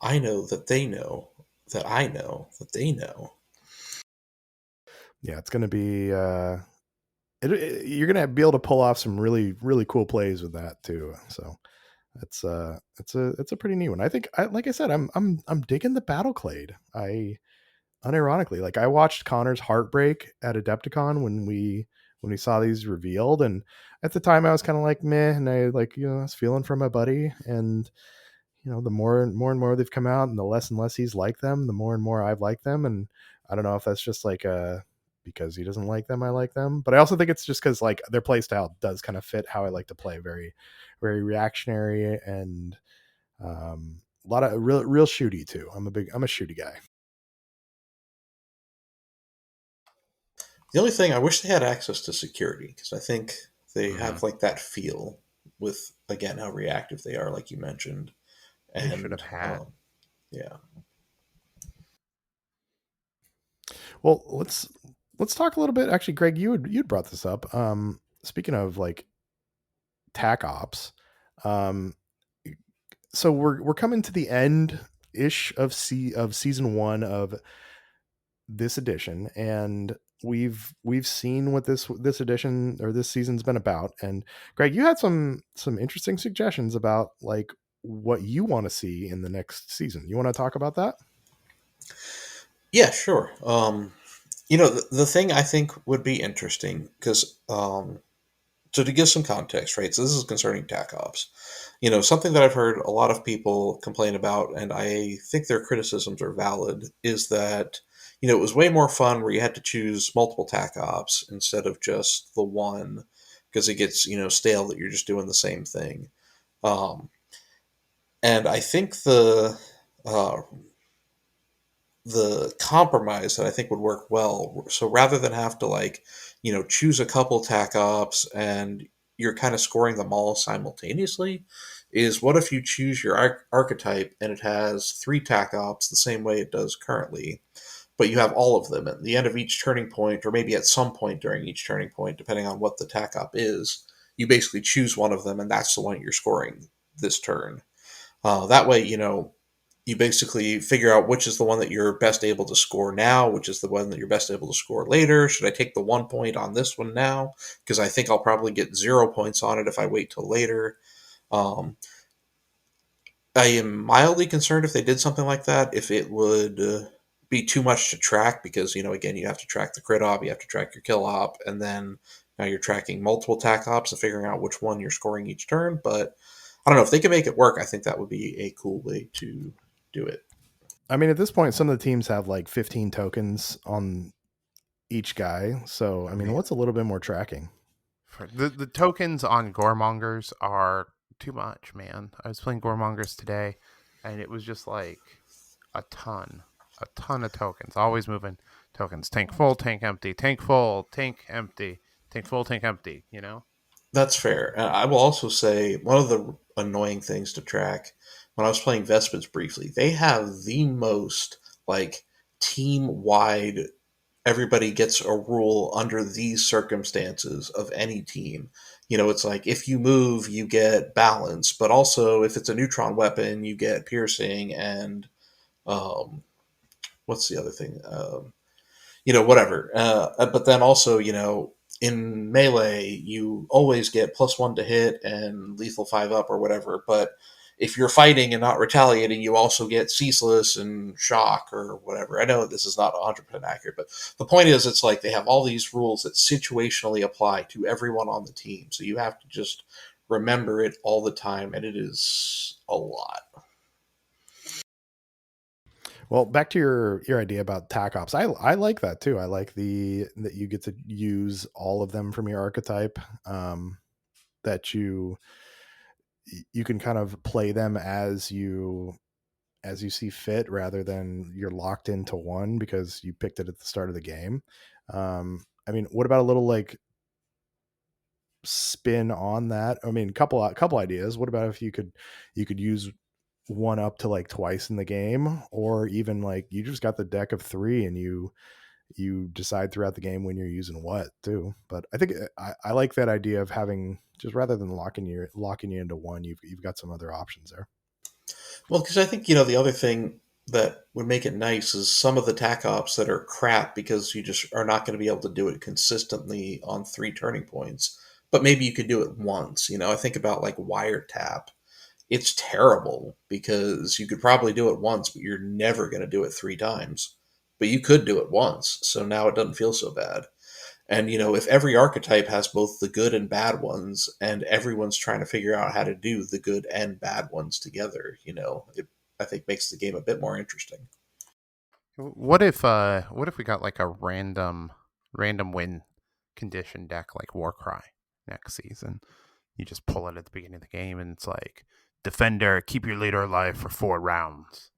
S3: I know that they know that I know that they know.
S2: Yeah, it's going to be you're gonna be able to pull off some really really cool plays with that too. So it's a pretty neat one. I think like I said, I'm digging the battle clade. I unironically, like I watched Connor's heartbreak at Adepticon when we saw these revealed, and at the time I was kind of like meh, and I like I was feeling for my buddy, and the more they've come out, and the less and less he's like them, the more and more I've liked them, and I don't know if that's just like because he doesn't like them, I like them, but I also think it's just because like their play style does kind of fit how I like to play, very very reactionary and a lot of real shooty too. I'm a shooty guy.
S3: The only thing, I wish they had access to security, because I think they
S1: Mm-hmm.
S3: have like that feel with, again, how reactive they are, like you mentioned.
S1: They should have
S3: And
S1: had.
S3: yeah.
S2: Well, let's talk a little bit. Actually, Greg, you'd brought this up. Speaking of like tac ops, um, so we're coming to the end ish of season one of this edition, and we've seen what this edition or this season's been about. And Greg, you had some interesting suggestions about like what you want to see in the next season. You want to talk about that?
S3: Yeah, sure. The thing I think would be interesting, because so to give some context, right? So this is concerning TAC ops. Something that I've heard a lot of people complain about, and I think their criticisms are valid, is that it was way more fun where you had to choose multiple TAC ops instead of just the one, because it gets stale that you're just doing the same thing. Um, and I think uh, the compromise that I think would work well. So rather than have to like, choose a couple tac ops and you're kind of scoring them all simultaneously, is what if you choose your archetype and it has three tac ops the same way it does currently, but you have all of them at the end of each turning point, or maybe at some point during each turning point, depending on what the tac op is. You basically choose one of them, and that's the one you're scoring this turn. That way, you basically figure out which is the one that you're best able to score now, which is the one that you're best able to score later. Should I take the 1 point on this one now? Because I think I'll probably get 0 points on it if I wait till later. Um, I am mildly concerned if they did something like that, if it would be too much to track, because, again, you have to track the crit op, you have to track your kill op, and then now you're tracking multiple tac ops and figuring out which one you're scoring each turn. But I don't know if they can make it work. I think that would be a cool way to do it.
S2: I mean, at this point, some of the teams have like 15 tokens on each guy. So, I
S1: I
S2: mean,
S1: mean,
S2: what's a little bit more tracking?
S1: for the tokens on Goremongers are too much, man. I was playing Goremongers today, and it was just like a ton of tokens. Always moving tokens. Tank full, tank empty, tank full, tank empty, tank full, tank empty.
S3: That's fair. I will also say one of the annoying things to track, when I was playing Vespers briefly, they have the most like team wide, everybody gets a rule under these circumstances of any team. It's like if you move, you get balance, but also if it's a neutron weapon, you get piercing and um, what's the other thing? Whatever. But then also, in melee, you always get +1 to hit and lethal 5 up or whatever. But if you're fighting and not retaliating, you also get ceaseless and shock or whatever. I know this is not 100% accurate, but the point is, it's like they have all these rules that situationally apply to everyone on the team. So you have to just remember it all the time, and it is a lot.
S2: Well, back to your idea about tac ops. I like that too. I like that you get to use all of them from your archetype. That you can kind of play them as you see fit, rather than you're locked into one because you picked it at the start of the game. I mean, what about a little like spin on that? I mean, couple ideas. What about if you could use one up to like twice in the game, or even like you just got the deck of three and you decide throughout the game when you're using what too. But I think I like that idea of having, just rather than locking you into one, you've got some other options there.
S3: Well, because I think, the other thing that would make it nice is some of the tac ops that are crap because you just are not going to be able to do it consistently on 3 turning points. But maybe you could do it once. I think about like wiretap. It's terrible because you could probably do it once, but you're never going to do it 3 times. But you could do it once, so now it doesn't feel so bad. And if every archetype has both the good and bad ones, and everyone's trying to figure out how to do the good and bad ones together, it I think makes the game a bit more interesting.
S1: What if we got like a random win condition deck like Warcry next season? You just pull it at the beginning of the game, and it's like, defender, keep your leader alive for 4 rounds.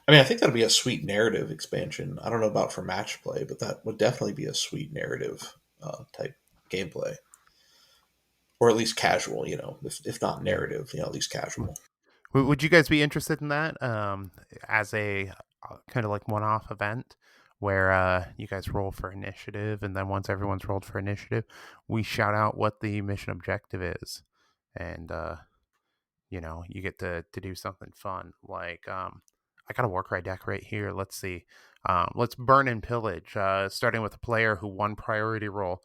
S3: I mean, I think that'd be a sweet narrative expansion. I don't know about for match play, but that would definitely be a sweet narrative type gameplay, or at least casual. If not
S1: Yeah.
S3: narrative, at least casual.
S1: Would you guys be interested in that as a kind of like one-off event where you guys roll for initiative, and then once everyone's rolled for initiative, we shout out what the mission objective is, and you get to do something fun. Like I got a Warcry deck right here. Let's see. Let's burn and pillage. Starting with a player who won priority roll.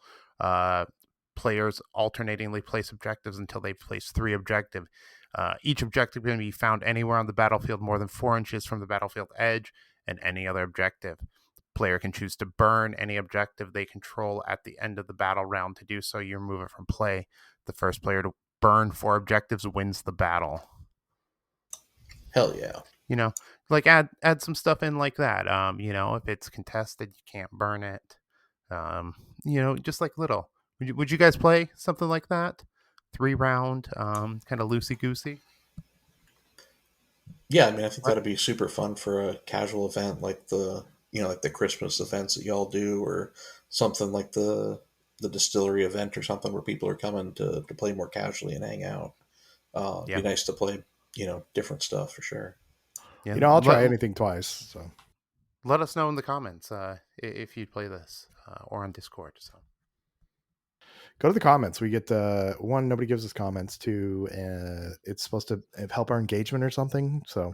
S1: Players alternatingly place objectives until they've placed 3 objectives. Each objective can be found anywhere on the battlefield more than 4 inches from the battlefield edge, and any other objective. Player can choose to burn any objective they control at the end of the battle round. To do so, you remove it from play. The first player to burn 4 objectives wins the battle.
S3: Hell yeah.
S1: Like add some stuff in like that. If it's contested, you can't burn it. Just like little. Would you guys play something like that? 3-round, kind of loosey goosey.
S3: Yeah, I mean, I think that'd be super fun for a casual event like the Christmas events that y'all do, or something like the distillery event or something where people are coming to play more casually and hang out. It'd
S1: Yeah,
S3: be nice to play, different stuff for sure.
S1: yeah.
S2: I'll try anything twice. So
S1: Let us know in the comments if you play this or on Discord. So
S2: go to the comments. We get one, nobody gives us comments. Two, it's supposed to help our engagement or something. So,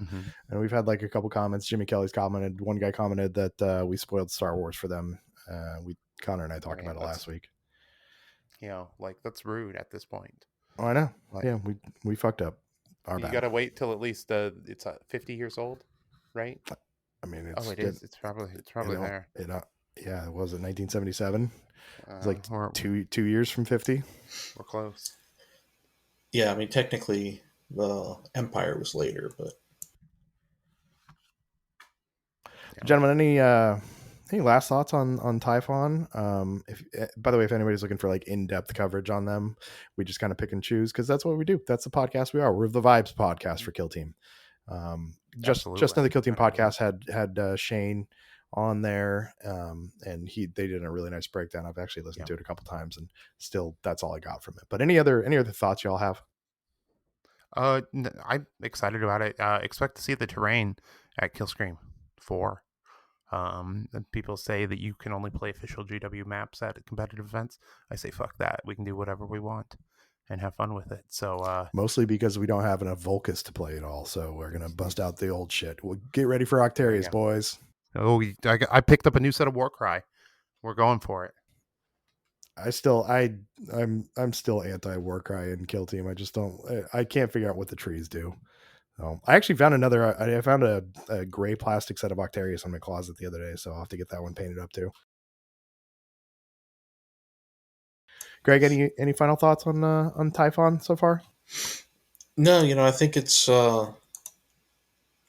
S2: and we've had like a couple comments. Jimmy Kelly's commented. One guy commented that we spoiled Star Wars for them. Connor and I talked about it last week.
S1: Like that's rude at this point.
S2: Oh, I know.
S1: Like,
S2: yeah, we fucked up.
S1: You got to wait till at least it's 50 years old, right?
S2: I mean,
S1: it is. It's probably there.
S2: Yeah, it was in 1977. It's like two years from 50.
S1: We're close.
S3: Yeah, I mean, technically, the Empire was later, but
S2: Gentlemen, any last thoughts on Typhon? If by the way, if anybody's looking for like in-depth coverage on them, we just kind of pick and choose because that's what we do. That's the podcast we are. We're the Vibes podcast for Kill Team. Just another Kill Team podcast had Shane on there, and they did a really nice breakdown. I've actually listened to it a couple times, and still that's all I got from it. But any other thoughts y'all have?
S1: I'm excited about it. Expect to see the terrain at Killscream 4. People say that you can only play official GW maps at competitive events. I say fuck that. We can do whatever we want and have fun with it. So
S2: mostly because we don't have enough Vulcus to play it all, so we're gonna bust out the old shit. We'll get ready for Octarius, boys.
S1: Oh, I picked up a new set of Warcry. We're going for it.
S2: I'm still anti Warcry and Kill Team. I can't figure out what the trees do. I actually found I found a gray plastic set of Octarius in my closet the other day, so I'll have to get that one painted up too. Greg, any final thoughts on Typhon so far?
S3: No, I think it's a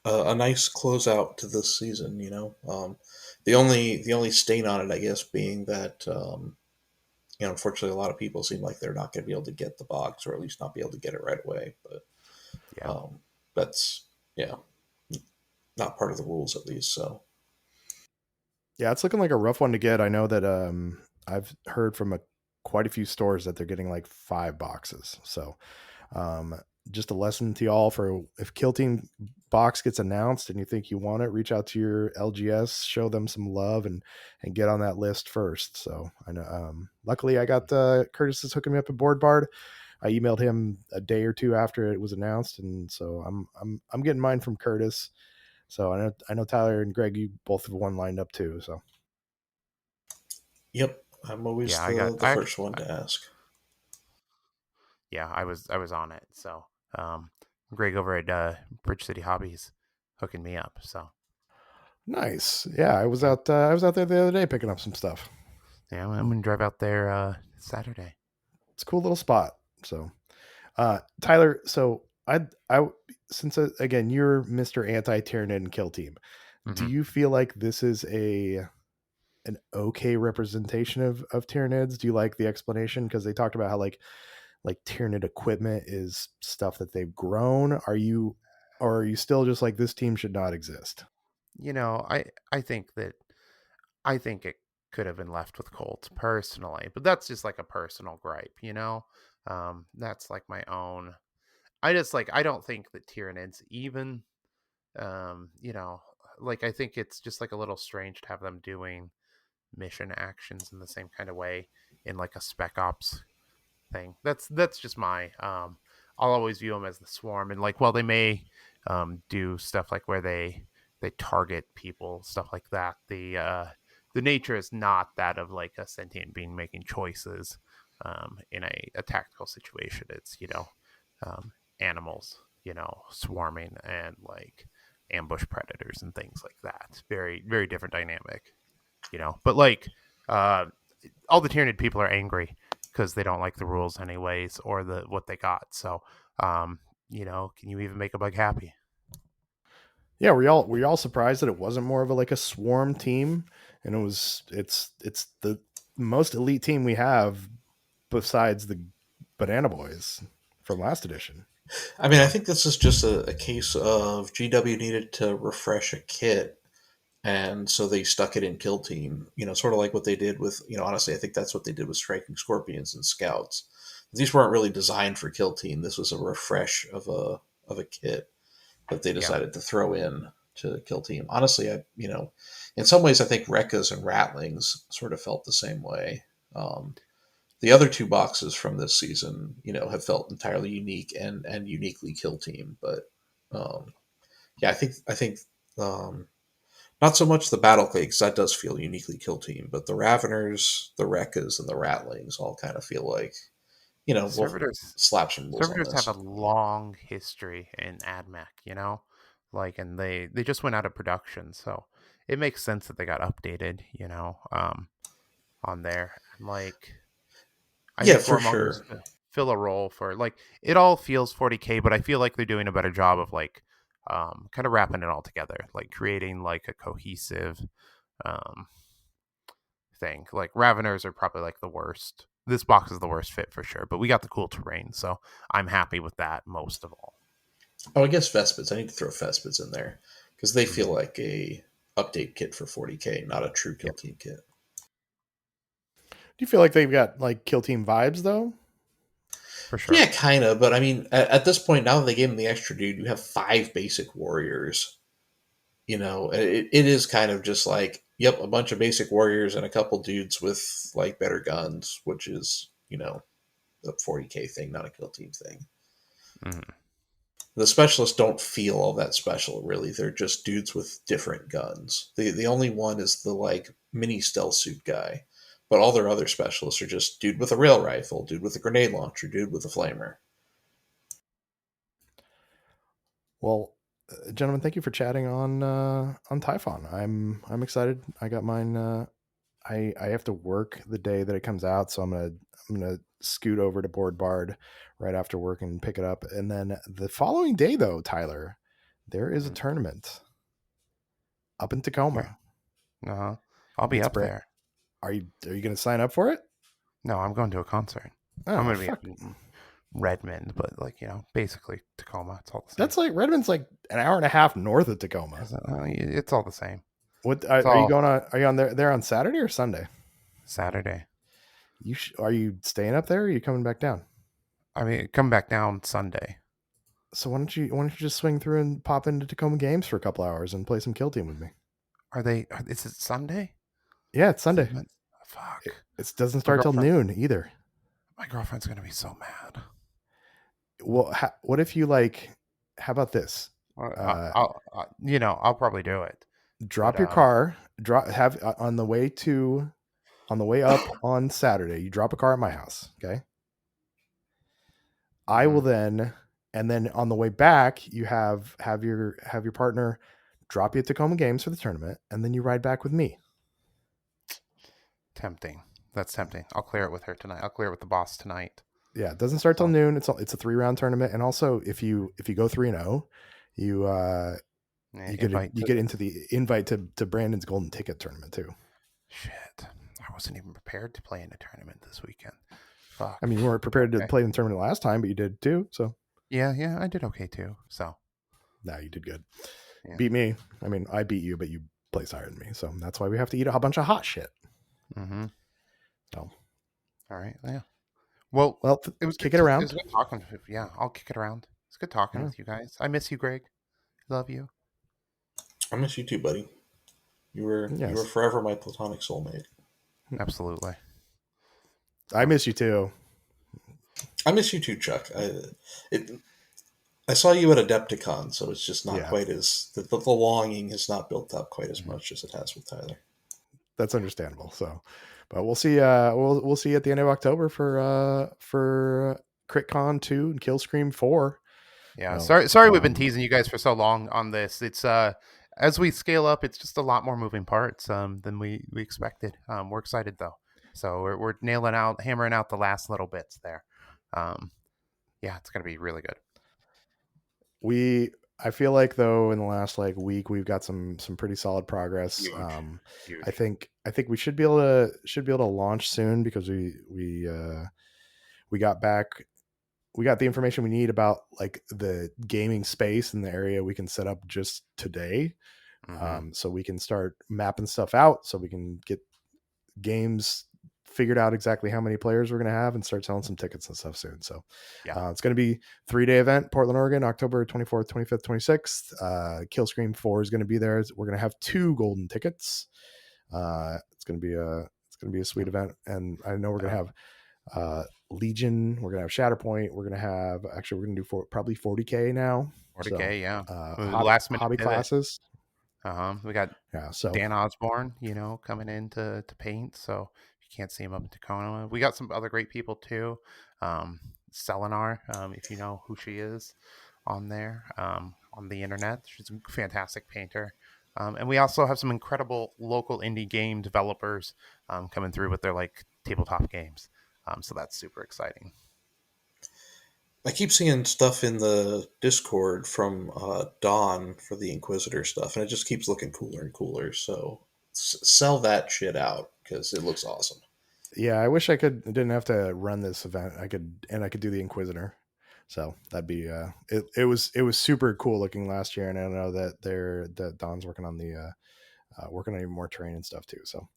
S3: nice closeout to this season. The only stain on it, I guess, being that unfortunately, a lot of people seem like they're not going to be able to get the box, or at least not be able to get it right away. But that's not part of the rules, at least. So
S2: yeah, it's looking like a rough one to get. I know that I've heard from quite a few stores that they're getting like 5 boxes. So just a lesson to y'all for if Kill Team box gets announced and you think you want it, reach out to your LGS, show them some love, and get on that list first. So I know. Luckily, I got Curtis is hooking me up at Board Bard. I emailed him a day or two after it was announced, and so I'm getting mine from Curtis. So I know Tyler and Greg, you both have one lined up too. So
S3: Yep, I'm always
S1: Yeah, I got.
S3: the first one to ask.
S1: Yeah, I was on it. So, um, Greg over at Bridge City Hobbies hooking me up. So
S2: nice. Yeah,
S1: yeah,
S2: I was out there the other day picking up some stuff.
S1: yeah, I'm gonna drive out there Saturday.
S2: It's a cool little spot. So Tyler, so I since again you're Mr. Anti-Tyrannid and Kill Team, do
S1: Hmm.
S2: you feel like this is an okay representation of Tyranids? Do you like the explanation? Because they talked about how like Tyranid equipment is stuff that they've grown. Or are you still just like this team should not exist?
S1: I think that I think it could have been left with Colts personally, but that's just like a personal gripe. That's like my own. I don't think that Tyranids even um you know like I think it's just like a little strange to have them doing mission actions in the same kind of way in like a spec ops thing. That's just my I'll always view them as the swarm, and like while they may do stuff like where they target people, stuff like that, the nature is not that of like a sentient being making choices in a tactical situation. It's um, animals swarming and like ambush predators and things like that. Very very different dynamic. But like uh all the Tyranid people are angry because they don't like the rules anyways or the what they got. So can you even make a bug happy?
S2: Yeah, were y'all surprised that it wasn't more of a like a swarm team, and it's the most elite team we have besides the Banana Boys from last edition.
S3: I mean, I think this is just a case of GW needed to refresh a kit, and so they stuck it in Kill Team. Sort of like what they did with. Honestly, I think that's what they did with Striking Scorpions and Scouts. These weren't really designed for Kill Team. This was a refresh of a kit that they
S1: Yeah,
S3: decided to throw in to Kill Team. Honestly, in some ways, I think Rekkas and Rattlings sort of felt the same way. The other two boxes from this season, have felt entirely unique and uniquely Kill Team. But um, yeah, I think um, not so much the Battle Clay because that does feel uniquely Kill Team, but the Raveners, the Rekkas, and the Rattlings all kind of feel like we'll
S1: servitors
S3: slap some rules on
S1: servitors have a
S3: this.
S1: long history in AdMech. Like, and they just went out of production, so it makes sense that they got updated. On there, and like I
S3: Yeah,
S1: think
S3: for sure.
S1: warmongers fill a role for like it all feels 40K, but I feel like they're doing a better job of like kind of wrapping it all together, like creating like a cohesive um thing. Like Raveners are probably like the worst. This box is the worst fit for sure, but we got the cool terrain, so I'm happy with that most of all.
S3: Oh, I guess Vespids. I need to throw Vespids in there because they feel
S1: Mhm.
S3: like a update kit for 40K, not a true Kill
S1: Yep,
S3: Team kit.
S2: Do you feel like they've got like Kill Team vibes though?
S1: for sure.
S3: Yeah, kind of. But I mean, at this point, now that they gave him the extra dude, you have 5 basic warriors. It is kind of just like, yep, a bunch of basic warriors and a couple dudes with like better guns, which is a 40K thing, not a Kill Team thing.
S1: Mhm.
S3: The specialists don't feel all that special, really. They're just dudes with different guns. The only one is the like mini stealth suit guy, but all their other specialists are just dude with a rail rifle, dude with a grenade launcher, dude with a flamer.
S2: Well, gentlemen, thank you for chatting on Typhon. I'm excited. I got mine. I have to work the day that it comes out, so I'm gonna scoot over to Board Bard right after work and pick it up. And then the following day, though, Tyler, there is a
S1: Mhm.
S2: tournament up in
S1: Where?
S2: Tacoma.
S1: Uh-huh. I'll be
S2: It's
S1: up
S2: brand.
S1: there.
S2: Are you gonna sign up for it?
S1: No, I'm going to a concert. I'm
S2: Oh
S1: going to be up
S2: fuck.
S1: in Redmond, but like, basically Tacoma. It's all the same.
S2: That's like Redmond's like an hour and a half north of Tacoma.
S1: It's all the same.
S2: What
S1: It's
S2: are you
S1: all
S2: going on? Are you on there on Saturday or Sunday?
S1: Saturday.
S2: Are you staying up there? Or are you coming back down?
S1: I mean, come back down Sunday.
S2: So why don't you just swing through and pop into Tacoma Games for a couple hours and play some Kill Team with me?
S1: Is it Sunday?
S2: Yeah, it's
S1: Is it
S2: Sunday.
S1: Fuck.
S2: It doesn't
S1: My
S2: start till
S1: girlfriend,
S2: noon either.
S1: my girlfriend's going to be so mad.
S2: Well, what if you like? How about this?
S1: I'll probably do it.
S2: Drop
S1: But
S2: your car. Have on the way up on Saturday. You drop a car at my house. Okay. I will then, and then on the way back, you have your partner drop you at Tacoma Games for the tournament, and then you ride back with me.
S1: tempting. That's tempting. I'll clear it with her tonight. I'll clear it with the boss tonight.
S2: Yeah, it doesn't start till noon. It's a 3-round tournament, and also if you go 3-0, you get into the invite to Brandon's golden ticket tournament too.
S1: Shit, I wasn't even prepared to play in a tournament this weekend. Fuck.
S2: I mean, you weren't prepared to play in the tournament last time, but you did too. So
S1: yeah, I did okay too. So
S2: no, you did good. Yeah. Beat me. I mean, I beat you, but you placed higher than me, so that's why we have to eat a bunch of hot shit.
S1: Mm-hmm.
S2: So,
S1: all right, yeah. Well,
S2: it was kick it around.
S1: It was good talking. Yeah, I'll kick it around. It's good talking with you guys. I miss you, Greg. Love you.
S3: I miss you too, buddy. You were forever my platonic soulmate.
S1: Absolutely.
S2: I miss you too.
S3: I miss you too, Chuck. I saw you at Adepticon, so it's just not quite as the longing has not built up quite as much as it has with Tyler.
S2: That's understandable. So, but we'll see. We'll see you at the end of October for CritCon 2 and Killscream 4.
S1: Yeah, sorry we've been teasing you guys for so long on this. It's as we scale up, it's just a lot more moving parts than we expected. We're excited though, so we're hammering out the last little bits there. Yeah, it's gonna be really good.
S2: I feel like though in the last week we've got some pretty solid progress. Huge. I think we should be able to launch soon because we got the information we need about the gaming space in the area we can set up just today. So we can start mapping stuff out so we can get games figured out exactly how many players we're going to have and start selling some tickets and stuff soon. So it's going to be 3-day event, Portland, Oregon, October 24th, 25th, 26th. Killscream 4 is going to be there. We're going to have 2 golden tickets. It's going to be a sweet event. And I know we're going to have Legion. We're going to have Shatterpoint. We're going to do probably 40K now.
S1: 40K.
S2: So,
S1: last minute
S2: hobby classes.
S1: We got Dan Osborne, coming in to paint. So you can't see him up in Tacoma. We got some other great people too. Selenar, if you know who she is on there, on the internet. She's a fantastic painter. And we also have some incredible local indie game developers coming through with their tabletop games. So that's super exciting.
S3: I keep seeing stuff in the Discord from Dawn for the Inquisitor stuff, and it just keeps looking cooler and cooler. So sell that shit out because it looks awesome.
S2: Yeah, I wish didn't have to run this event. I could do the Inquisitor. So that'd be it was super cool looking last year, and I know that Dawn's working on even more terrain and stuff too. So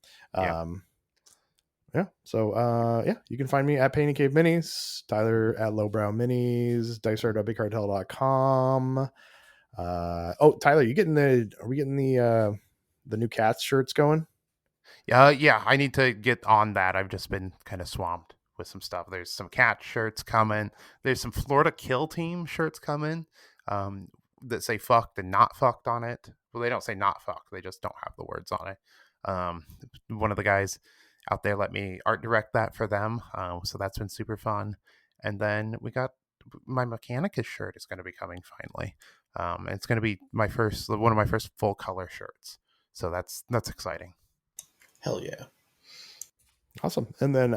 S2: you can find me at Painting Cave Minis, Tyler at Lowbrow Minis, dicer.bigcartel.com. Tyler, are we getting the new Cats shirts going?
S1: Yeah, I need to get on that. I've just been kind of swamped with some stuff. There's some cat shirts coming. There's some Florida Kill Team shirts coming that say fucked and not fucked on it. Well, they don't say not fucked. They just don't have the words on it. One of the guys out there let me art direct that for them. So that's been super fun. And then we got my Mechanicus shirt is going to be coming finally. It's going to be one of my first full color shirts. So that's exciting.
S3: Hell yeah.
S2: Awesome. And then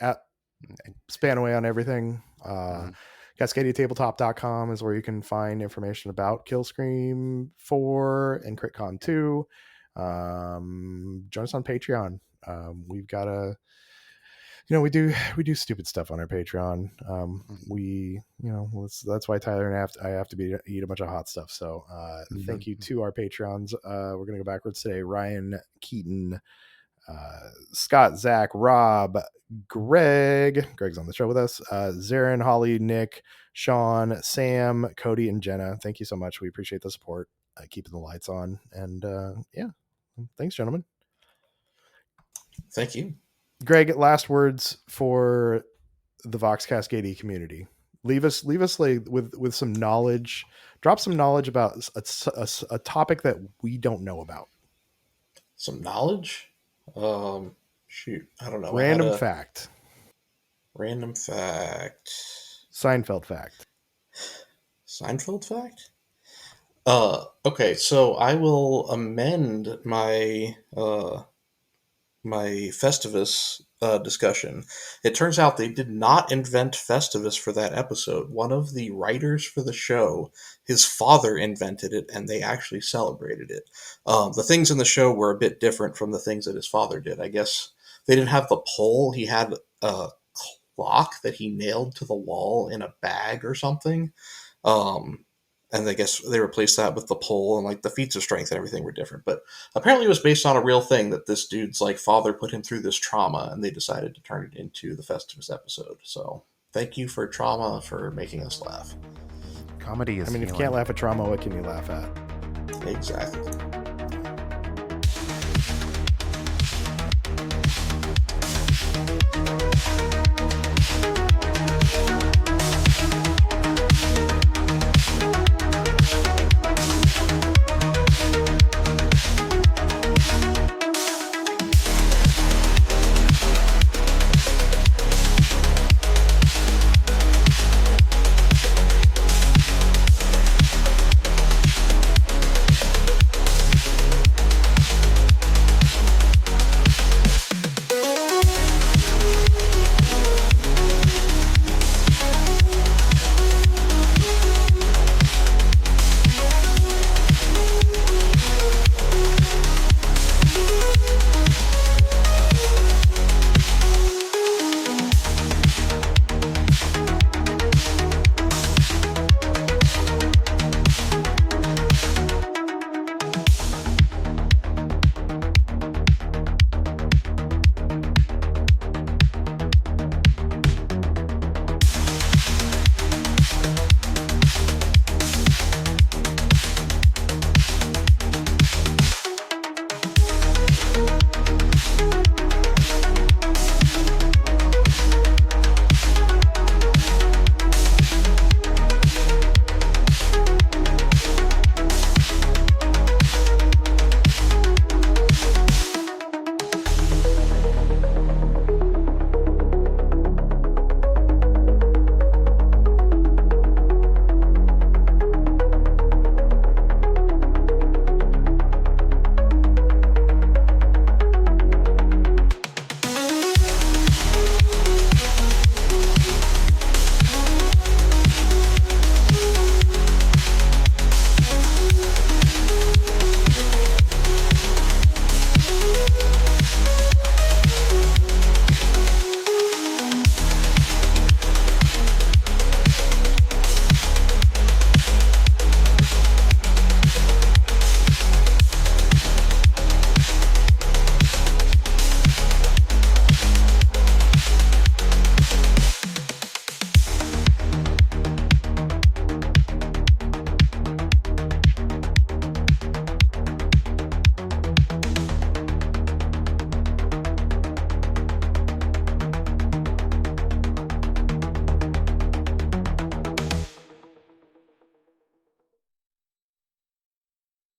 S2: at span away on everything. CascadiaTabletop.com is where you can find information about Killscream 4 and CritCon 2. Join us on Patreon. We've got we do stupid stuff on our Patreon. That's why Tyler and I have to eat a bunch of hot stuff. So thank you to our Patrons. We're gonna go backwards today. Ryan Keaton, Scott, Zach, Rob, Greg's on the show with us. Zarin, Holly, Nick, Sean, Sam, Cody, and Jenna. Thank you so much. We appreciate the support, keeping the lights on. And thanks, gentlemen.
S3: Thank you.
S2: Greg, last words for the Vox Cascadia community. leave us like with some knowledge. Drop some knowledge about a topic that we don't know about.
S3: Some knowledge? Shoot, I don't know.
S2: Random fact.
S3: Random fact.
S2: Seinfeld fact.
S3: Seinfeld fact? Okay, so I will amend my my Festivus discussion. It turns out they did not invent Festivus for that episode. One of the writers for the show, his father invented it, and they actually celebrated it. The things in the show were a bit different from the things that his father did. I guess they didn't have the pole. He had a clock that he nailed to the wall in a bag or something. And I guess they replaced that with the pole, and like the feats of strength and everything were different. But apparently it was based on a real thing that this dude's like father put him through this trauma, and they decided to turn it into the Festivus episode. So thank you for trauma for making us laugh.
S1: Comedy is
S2: if you can't laugh at trauma, what can you laugh at?
S3: Exactly.